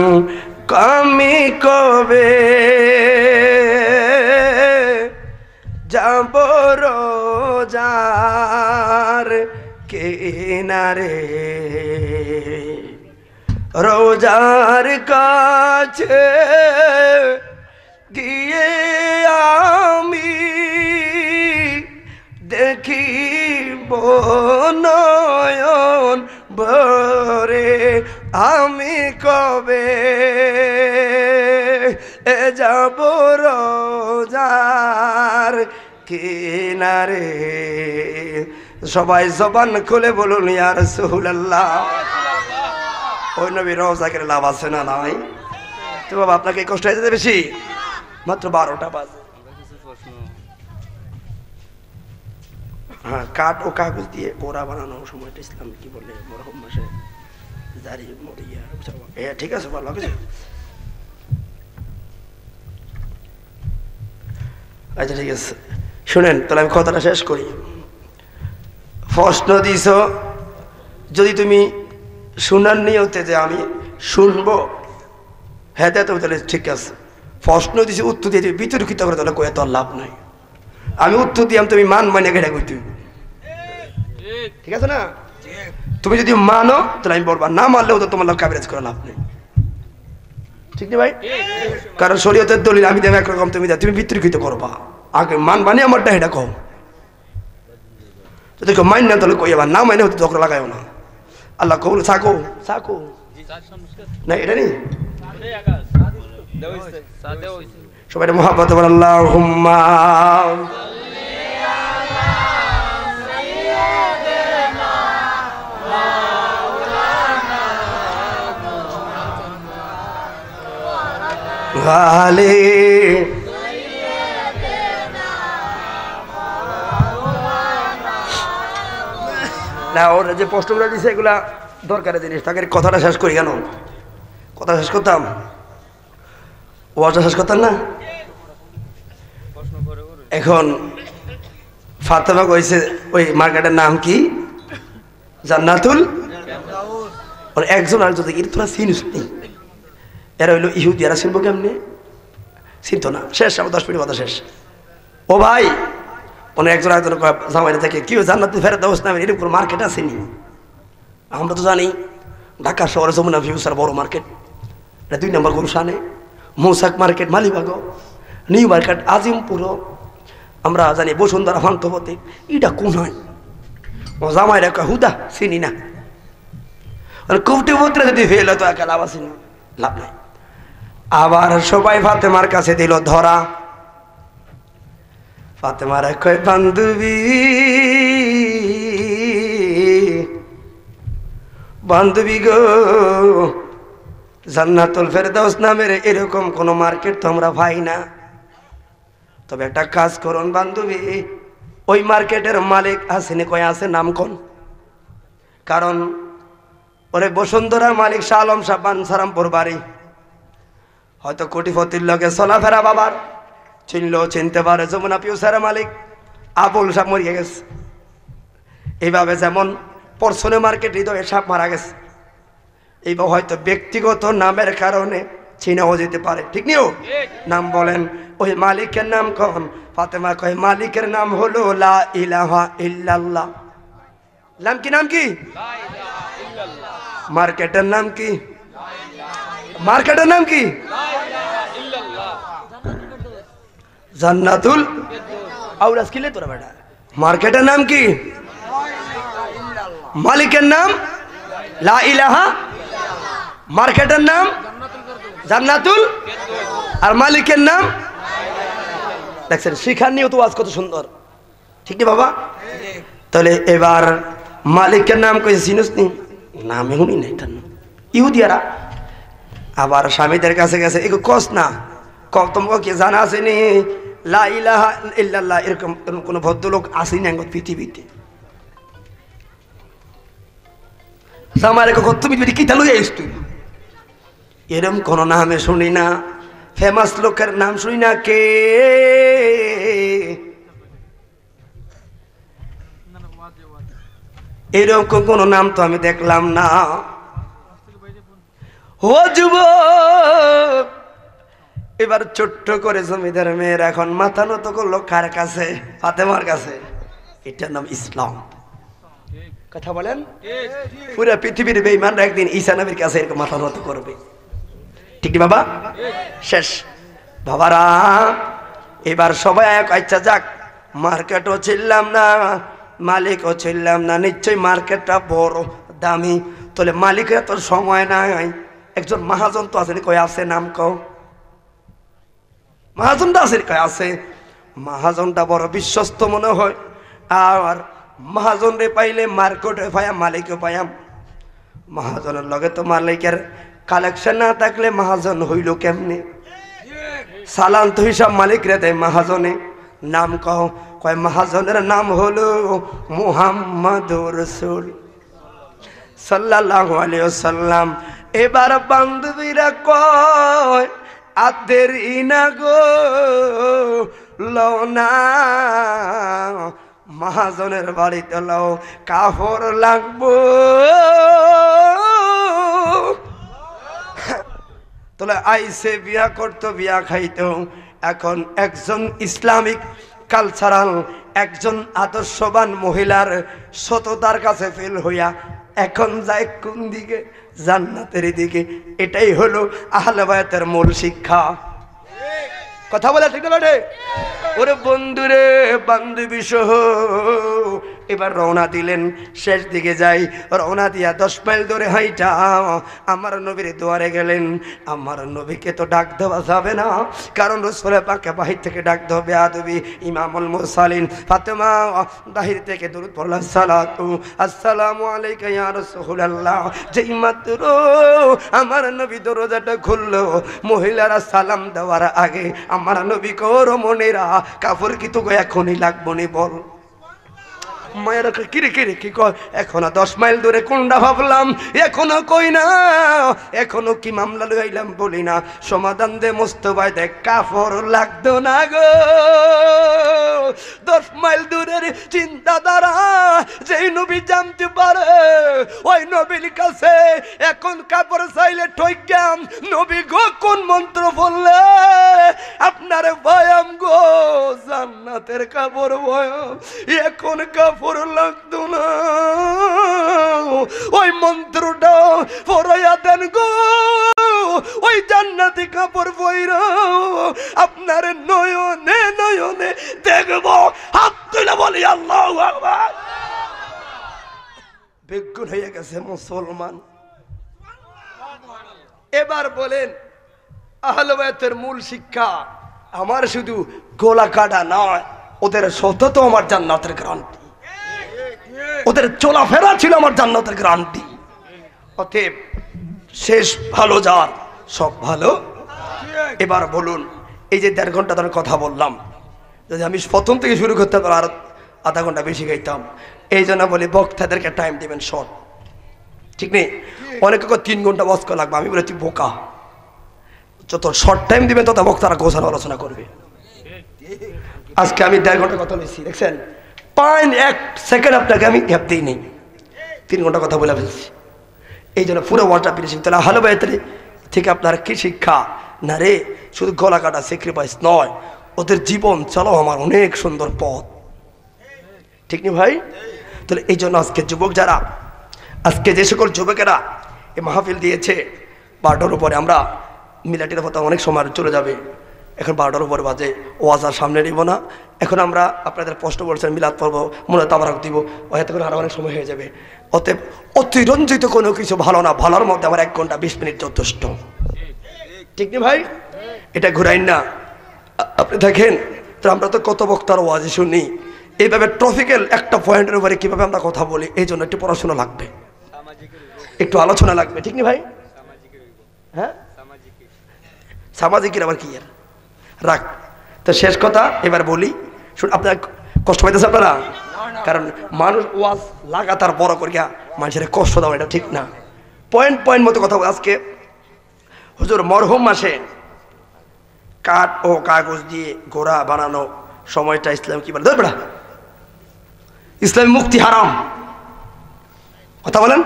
আমি কবে যাব রোজার কিনারে, রোজার কাছে গিয়ে আমি দেখিব নয়ন ভরে। আমি কবে যাব রোজার কিনারে? সবাই জবান খুলে বলুন ইয়া রাসূলুল্লাহ। ওই নবী রওজা করে লাভ আছে না নাই? তো বাবা আপনাকে কষ্ট হয়ে যেতে বেশি, মাত্র 12টা বাজে। হ্যাঁ, কাঠ ও কাগজ দিয়ে কোরা বানানো সময়টা ইসলাম কি বলে মরহম মাসে জারি মরিয়া। ঠিক আছে, ভালো কিছু। আচ্ছা ঠিক আছে, শুনেন তাহলে আমি কথাটা শেষ করি। প্রশ্ন দিছ, যদি তুমি শোনার নিয়তে যে আমি শুনবো, হ্যাঁ তুমি তাহলে ঠিক আছে। প্রশ্ন দিছি উত্তর দিয়ে বিতর্কিত করে তাহলে কয়ে তোর লাভ নাই। আমি উত্তর দিয়াম, তুমি মান মানে ঘেরা করতে, ঠিক আছে না? তুমি যদি মানো তাহলে আমি বলবা, না মানলেও তো তোমার কাভারেজ করা লাভ নেই, ঠিক না ভাই? কারণ শরীয়তের দলিল আমি দেব একরকম, তুমি তুমি বিতর্কিত করবা, আগে মান মানে আমারটা এটা কম। যদি কেউ মাইন না তাহলে কই, আবার না মাইনে হতে চক্র লাগাও না। আল্লাহ কবুল সাকো সাকো না, এটা নেই সবাই মোহাম্মত আল্লাহুম্মা গালে না, ওরা যে প্রশ্নগুলো দিছে এগুলা দরকারি জিনিস। তাকে কথাটা শেষ করি কেন? কথা শেষ করতাম, ওয়াজটা শেষ করতাম না। এখন ফাতেমা কইছে ওই মার্কেটের নাম কি? জান্নাতুল। একজন আর যদি তোরা চিনিস নি, এরা হইলো ইহুদি, এরা চিনবো কেমনি? চিনতো না। শেষ, আমার 10 মিনিট কথা শেষ। ও ভাই, অনেক একজন একজন জামাইরা থাকে, কি জান্নাতুল ফেরদাউস নামের এরকম মার্কেট আছে নি? আমরা তো জানি ঢাকা শহরে যমুনা ফিউচার বড় মার্কেট, এটা 2 নম্বর গুলশানে, Mouchak market Malibagh, new market Azimpur, আমরা জানি বসুন্ধরা ফান্তপতি, এটা কোন হয়? ও জামাইরা হুদা চিনি না। কৌটি পত্রে যদি ফেল হতো একা লাভ আছে, লাভ নাই। আবার সবাই ফাতেমার কাছে দিল ধরা। ফাতেমার কয়, বান্ধবী বান্ধবী গো, জান্নাতুল ফেরদাউস নামের এরকম কোন মার্কেট তো আমরা পাই না। তবে একটা কাজ করুন বান্ধবী, ওই মার্কেটের মালিক আসেনি? কয় আছে, নাম কোন? কারণ ওরে বসুন্ধরার মালিক শাহ আলম শাহ বানসারামপুর বাড়ি, হয়তো কোটিপতির লগে চলাফেরা বাবার, চিনলেও চিনতে পারে। যমুনা পিউসারের মালিক আবুল সাহ মরিয়ে গেছে, এইভাবে যেমন পরশনে মার্কেট হৃদয়ে সাপ মারা গেছে, এইভাবে হয়তো ব্যক্তিগত নামের কারণে চিনাও যেতে পারে, ঠিক নিও? নাম বলেন, ওই মালিকের নাম কোন? ফাতেমা কয়, মালিকের নাম হলো লা ইলাহা ইল্লাল্লাহ। নাম কি? নাম কি? মার্কেটের নাম কি? মার্কেটের নাম কি? জান্নাতুল আউরাস কিলে তোরা বেটা। মার্কেটের নাম কি? মালিকের নাম লা ইলাহা, মার্কেটের নাম জান্নাতুল, আর মালিকের নাম। দেখছেন শিখার নিয়েও তো আজ কত সুন্দর, ঠিক না বাবা? তাহলে এবার মালিকের নাম কই চিনিস নি? নামে শুনি নাই তার নাম। ইহুদিয়ারা আবার স্বামীদের কাছে গেছে, এগুলো কস না, তোমাকে কি জানা আছে নি লা ইলাহা ইল্লাল্লাহ এরকম কোন ভদ্রলোক আসেনি পৃথিবীতে? জামাই রেখো, তুমি কি তালু যাইস তুই? এরম কোন নামে শুনি না, ফেমাস লোকের নাম শুনি না। কে এরকম কোন নাম তো আমি দেখলাম না। ও যুবক, এবার ছোট্ট করে জমিদার মেয়ের এখন মাথা নত করলো কার কাছে? ফাতেমার কাছে। এটার নাম ইসলাম। কথা বলেন, পুরা পৃথিবীর বেঈমানরা একদিন ঈসা নবীর কাছে এরকম মাথা নত করবে, ঠিক না বাবা? শেষ বাবারা, এবার সবাই আচ্ছা যাক, মার্কেটও ছিলাম না, মালিকও ছিলাম না, নিশ্চয়ই মার্কেটটা বড় দামি, তাহলে মালিকের তো সময় নাই। একজন মহাজন তো আছেন, কই আছে? নাম কও। মহাজনটা আছে, কই আছে? মহাজনটা বড় বিশ্বস্ত মনে হয়, আর মহাজন রে পাইলে মার্কেটে পাইয়াম, মালিকও পাইয়াম। মহাজনের লগে তো মালিকের কালেকশন না থাকলে মহাজন হইল কেমনে? সালান তো হিসাব মালিক রে দেয় মহাজনে। নাম কও। কয় মহাজনের নাম হলো মুহাম্মাদুর রাসূল সাল্লাল্লাহু আলাইহি ওয়াসাল্লাম। এবার বান্ধবীরা কয় আদের ইনা গো লও না, মহাজনের বাড়িতে লও, কাপড় লাগবো। তাহলে আইসে বিয়া করতো, বিয়া খাইতো। এখন একজন ইসলামিক কালচারাল, একজন আদর্শবান মহিলার সততার কাছে ফেল হইয়া এখন যায় কোন দিকে? জান্নাতের দিকে। এটাই হলো আহলে বায়াতের মূল শিক্ষা। কথা বলে ঠিক না? ওরে বন্ধুরে, বান্ধবী সহ এবার রওনা দিলেন। শেষ দিকে যাই, রওনা দিয়া 10 মাইল ধরে হাইটা আমার নবীর দুয়ারে গেলেন। আমার নবীকে তো ডাক দেওয়া যাবে না, কারণ রাসূল পাকে বাহির থেকে ডাক দেওয়া বেয়াদবি। ইমামুল মুরসালিন ফাতেমা বাহির থেকে দরুদ পড়লেন, সালাতু আসসালামু আলাইকা ইয়া রাসূলুল্লাহ। যেই মাত্র আমার নবী দরজাটা খুললো, মহিলারা সালাম দেওয়ার আগে আমার নবী কর মনেরা কাপড় কি তোকে এখনই লাগবো নি বল। মায়েরা কিরে কিরে কি কয়, এখনো 10 মাইল দূরে কোনটা ভাবলাম, এখনো কই না, এখনো কি মামলা লইলাম বলি না। সমাধান দে মোস্তফায়, দেখ কাপড় লাগতো না গো। 10 মাইল দূরের চিন্তাধারা যেই নবী জানতে পারে, ওই নবীর কাছে এখন কাপড় চাইলে ঠইকাম। নবী গো কোন মন্ত্র বললে আপনারে ভয়াম গো, জান্নাতের কাপড় ভয়াম, এখন কাপড় লাগতো না। ওই মন্ত্রটা পড়াইয়া দেন গো, ওই জান্নাতি কাপড় পইরা আপনার নয়নে নয়নে দেখব। হাত তুলে বলি আল্লাহু আকবার। বেগুন হয়ে গেছে মুসলমান। এবার বলেন আহলে বায়াতের মূল শিক্ষা আমার শুধু গোলা কাটা নয়, ওদের সততা আমার জান্নাতের গ্যারান্টি, ওদের চলাফেরা ছিল আমার জান্নাতের গ্যারান্টি। অতএব শেষ ভালো যার সব ভালো। এবার বলুন, এই যে 1.5 ঘন্টা ধরে কথা বললাম, যদি আমি প্রথম থেকে শুরু করতে পারি আর আধা ঘন্টা বেশি গাইতাম। এই জন্য বলি বক্তাদেরকে টাইম দিবেন শর্ট, ঠিক নেই? অনেকে 3 ঘন্টা ওয়াজ করা লাগবে, আমি বলি তুই বোকা। যত শর্ট টাইম দিবেন তত বক্তারা গোছানো আলোচনা করবে। আজকে আমি 1.5 ঘন্টা কথা বলেছি, দেখছেন 1 সেকেন্ড আপনাকে আমি গ্যাপ দিই নেই, 3 ঘন্টা কথা বলে ফেলছি। এই জন্য পুরো ওয়ার্ডটা পেরেছি। তাহলে আহলে বায়াতের থেকে আপনার কি শিক্ষা? না রে, শুধু গলা কাটা স্যাক্রিফাইস নয়, ওদের জীবন চলো আমার অনেক সুন্দর পথ, ঠিক নেই ভাই? তাহলে এই জন্য আজকে যুবক যারা, আজকে যে সকল যুবকেরা এই মাহফিল দিয়েছে, 12টার উপরে আমরা মিলাটির কথা অনেক সময় চলে যাবে, এখন 12টার উপরে বাজে, ওয়াজ আর সামনে নিব না। এখন আমরা আপনাদের প্রশ্ন করছেন মিলাদ পড়বো, মনে তাবারক দিব, হয়তো করে আরও অনেক সময় হয়ে যাবে। অতএব অতিরঞ্জিত কোনো কিছু ভালো না, ভালোর মধ্যে আমার 1 ঘন্টা 20 মিনিট যথেষ্ট, ঠিক নেই ভাই? এটা ঘুরাইন না। আপনি দেখেন তো আমরা তো কত বক্তার ওয়াজ শুনি, এইভাবে ট্রফিক্যাল একটা পয়েন্টের উপরে কীভাবে আমরা কথা বলি, এই জন্য একটু পড়াশোনা লাগবে, একটু আলোচনা লাগবে, ঠিক নেই ভাই? হ্যাঁ, সামাজিকের আবার কি আর রাখ। তো শেষ কথা এবার বলি, আপনার কষ্ট পাইতেছে আপনারা, কারণ মানুষ ওয়াজ লাগাতার বড় করিয়া মানুষের কষ্ট দাও, এটা ঠিক না। পয়েন্ট পয়েন্ট মতো কথা বল। আজকে হুজুর মরহুম মাসে কাঠ ও কাগজ দিয়ে ঘোড়া বানানো সময়টা ইসলাম কি বলে? ধর ইসলাম মুক্তি হারাম, কথা বলেন।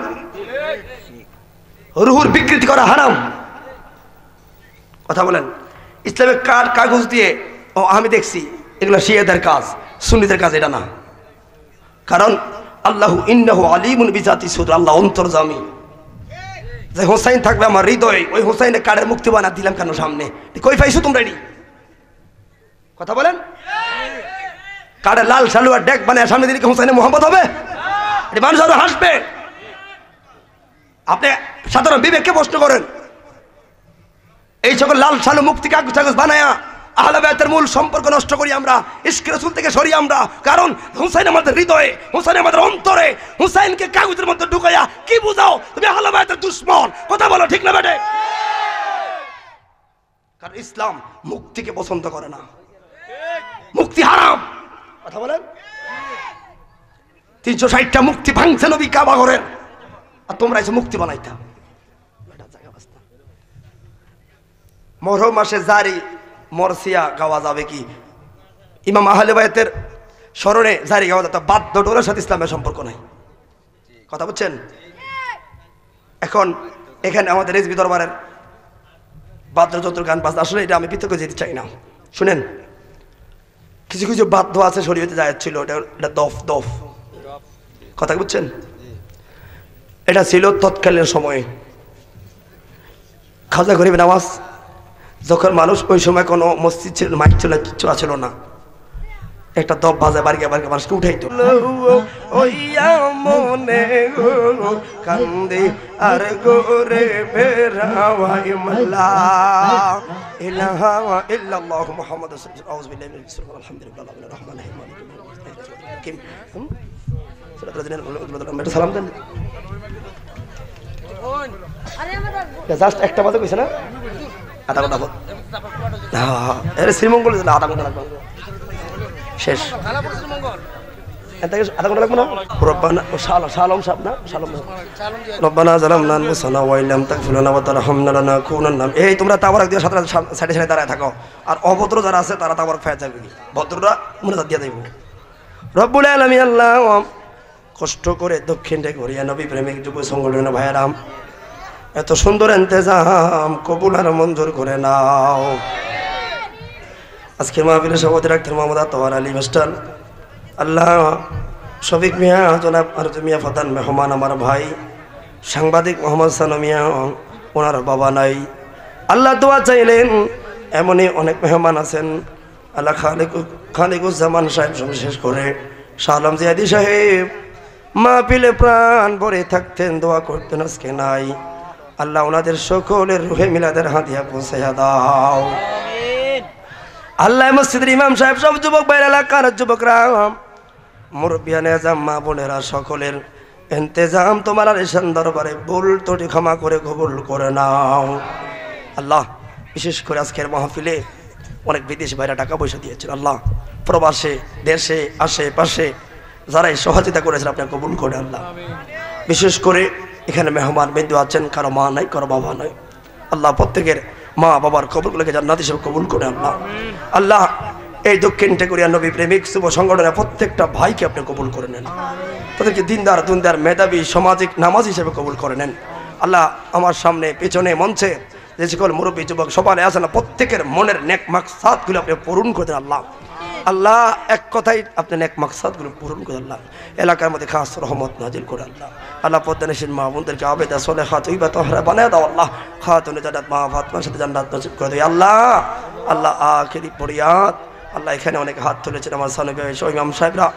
রুহুর বিকৃতি করা হারাম, কথা বলেন। ইসলামের কাঠ কাগজ দিয়ে, ও আমি দেখছি এগুলো শিয়াদের কাজ, সুন্নিদের কাজ এটা না। কারণ আল্লাহু ইন্নাহু আলিমুন বিজাতি সুদূর, আল্লাহ অন্তর্যামী। যে হোসাইন থাকবে আমার হৃদয়ে, ওই হোসাইনের কাঠের মুক্তি বানা দিলাম কেন সামনে? কই পাইছো তোমরা? কথা বলেন। কাঠের লাল সালুয়ার ডেক বানায় সামনে দিলে হোসাইনের মোহাম্মদ হবে? মানুষ আরো হাসবে। আপনি সাধারণ বিবেককে প্রশ্ন করেন, এই সকল লাল সালু মুক্তি কাগজ কাগজ বানায়া আহলে বায়াতের মূল সম্পর্ক নষ্ট করি আমরা, ইশকে রাসূল থেকে সরি আমরা। কারণ হুসাইন আমাদের হৃদয়ে, হুসাইন আমাদের অন্তরে। হুসাইনকে কাগজের মধ্যে ঢুকাইয়া কি বুঝাও? তুমি আহলে বায়াতের দুশমন, কথা বলো, ঠিক না বেটে? কারণ ইসলাম মুক্তিকে পছন্দ করে না, মুক্তি হারাম, কথা বলেন। 360টা মুক্তি ভাঙছে নবী কাবা ঘরের, আর তোমরা এসে মুক্তি বানাইতা। মহরম মাসে জারি মরসিয়া গাওয়া যাবে কি? ইমাম আহলে বায়তের স্মরণে জারি গাওয়া যাবে, বাদ্য টোলের সাথে ইসলামের সম্পর্ক নাই। কথা বুঝছেন? এখন এখানে আমাদের রেজবি দরবারের বাদ্যযন্ত্র গান বাজনা, আসলে এটা আমি পৃথক যেতে চাই না। শুনেন, কিছু কিছু বাদ্য আছে শরীয়তে জায়েজ ছিল, এটা দফ দফ। কথা বুঝছেন? এটা ছিল তৎকালীন সময়ে খাজা গরিব নামাজ যখন মানুষ, ওই সময় কোনো মসজিদ ছিল, মাইক ছিল, কিচ্ছু আছিল না, একটা দপ বাজে বাড়ি বাড়ি মানুষকে উঠাইতো। মনে কান্দে আর গোরে বেরাওয়াই মাল্লা ইলাহা ইল্লাল্লাহ মুহাম্মাদুর রাসূলুল্লাহ আউযু বিল্লাহি মিনাশ শাইতানির রাজিম আলহামদুলিল্লাহি রাহমানির রহিম মালিকিল সালাম দেন। জাস্ট একটা বাজে কইছে না, আধা ঘন্টা হ্যাঁ শ্রীমঙ্গল আধা ঘন্টা লাগবে, শেষ আধা ঘন্টা লাগবে না। রব্বানা শালম সাহেব না, শালম রব্বানা জালামনা আনফুসানা ওয়া ইল্লাম তাগফির লানা ওয়া তারহামনা লানাকুনান্না। এই তোমরা তাবারক দিয়ে সাথে সাইডে সাইডে দাঁড়ায় থাকো, আর অভদ্র যারা আছে তারা তাবারক ফায়াত যাবে, ভদ্ররা মুনাজাত দিয়ে দেব। রব্বুল আলামিন আল্লাহ কষ্ট করে দক্ষিণ থেকে ঘুরিয়া নবী প্রেমিক যুব সংগঠনের ভাইয়ারাম এত সুন্দর ইন্তেজাম কবুল আর মঞ্জুর করে নাও। আজকে মাহফিলের সভাপতি ডাক্তার মোহাম্মদ আতওয়ার আলী মাস্টার, আল্লাহ শফিক মিয়া, জনাব আরজু মিয়া ফাতান মেহমান, আমার ভাই সাংবাদিক মোহাম্মদ সানু মিয়া, ওনার বাবা নাই, আল্লাহ দোয়া চাইলেন। এমনই অনেক মেহমান আছেন, আল্লাহ খালিকুজ্জামান সাহেব বিশেষ করে শাহ আলম জিয়াদি সাহেব মাহফিলে প্রাণ ভরে থাকতেন, দোয়া করতেন, আজকে নাই। আল্লাহ ওনাদের সকলের রুহে মিলাদের হাতিয়া পৌঁছাইয়া দাও। আল্লাহ মসজিদের ইমাম সাহেব, সব যুবক বাইরে এলাকার যুবকরা, মুরব্বিয়ান এজাম, মা বোনেরা, সকলের ইন্তেজাম তোমার আলিশান দরবারে ভুল ত্রুটি ক্ষমা করে কবুল করে নাও। আল্লাহ বিশেষ করে আজকের মাহফিলে অনেক বিদেশি ভাইরা টাকা পয়সা দিয়েছেন, আল্লাহ প্রবাসে দেশে আশেপাশে যারা এই সহযোগিতা করেছেন আপনি কবুল করে আল্লাহ। বিশেষ করে এখানে মেহমান বিন্দু আছেন, কারো মা নাই, কারো বাবা নাই, আল্লাহ প্রত্যেকের মা বাবার কবরগুলোকে জান্নাত হিসেবে কবুল করে আল্লাহ। আল্লাহ এই দক্ষিণ টেকুরিয়া নবী প্রেমিক যুব সংগঠনের প্রত্যেকটা ভাইকে আপনি কবুল করে নেন, তাদেরকে দিনদার দুনদার মেধাবী সামাজিক নামাজ হিসেবে কবুল করে নেন আল্লাহ। আমার সামনে পেছনে মঞ্চে যে সকল মুরব্বী যুবক সবাই আছেন, প্রত্যেকের মনের নেক মাকসাদগুলো আপনি পূরণ করে দেন আল্লাহ। আল্লাহ এক কথাই আপনি নেক মাকসাদগুলো পূরণ করে আল্লাহ। এলাকার মধ্যে খাস রহমত নাজিল করে আল্লাহ। আল্লাহ পদ্মানিসীন মা বোনদেরকে আবেদা সোলেহা তৈবা তহরা বানায় দাও আল্লাহ। খাতুনে জান্নাত মা ফাতমার সাথে জান্নাত নসিব করে দেয় আল্লাহ। আল্লাহ আখিরি পরিয়াত আল্লাহ, এখানে অনেক হাত তুলেছেন আমার সানু ভাই, ইমাম সাহেবরা,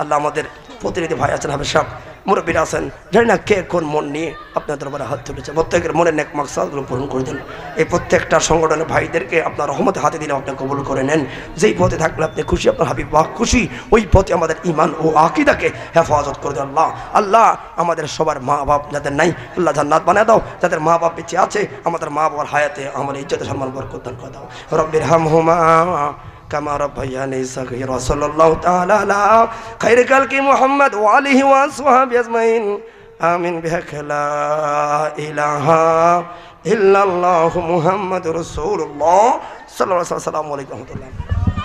আল্লাহ আমাদের প্রতিনিধি ভাই আছেন, হাফেজ সাহেব, মুরব্বীরা আছেন, জানি না কে কোন মন নিয়ে আপনার দরবারে হাত তুলেছে, প্রত্যেকের মনের নেক মাকসাদগুলো পূরণ করে দেন। এই প্রত্যেকটা সংগঠনের ভাইদেরকে আপনার রহমতে হাতে দিলে আপনি কবুল করে নেন। যেই পথে থাকলে আপনি খুশি, আপনার হাবিব বা খুশি, ওই পথে আমাদের ইমান ও আকীদাকে হেফাজত করে দেন আল্লাহ। আল্লাহ আমাদের সবার মা বাপ যাদের নাই আল্লাহ জান্নাত বানিয়ে দাও, যাদের মা বাপ বেঁচে আছে আমাদের মা বাবার হায়াতে আমার ইজ্জতে সম্মান বরকত দান করে দাও। রব্বির হামহুমা কামা রাব্বায়ানি সগীরা। সাল্লাল্লাহু তাআলা আলা খায়রি খালকি মুহাম্মদ ওয়া আলিহি ওয়া আসহাবিহি আজমাইন। আমিন বিহাক্কি লা ইলাহা ইল্লাল্লাহু মুহাম্মাদুর রাসূলুল্লাহ সাল্লাল্লাহু আলাইহি ওয়া সাল্লাম। আসসালামু আলাইকুম ওয়া রাহমাতুল্লাহ।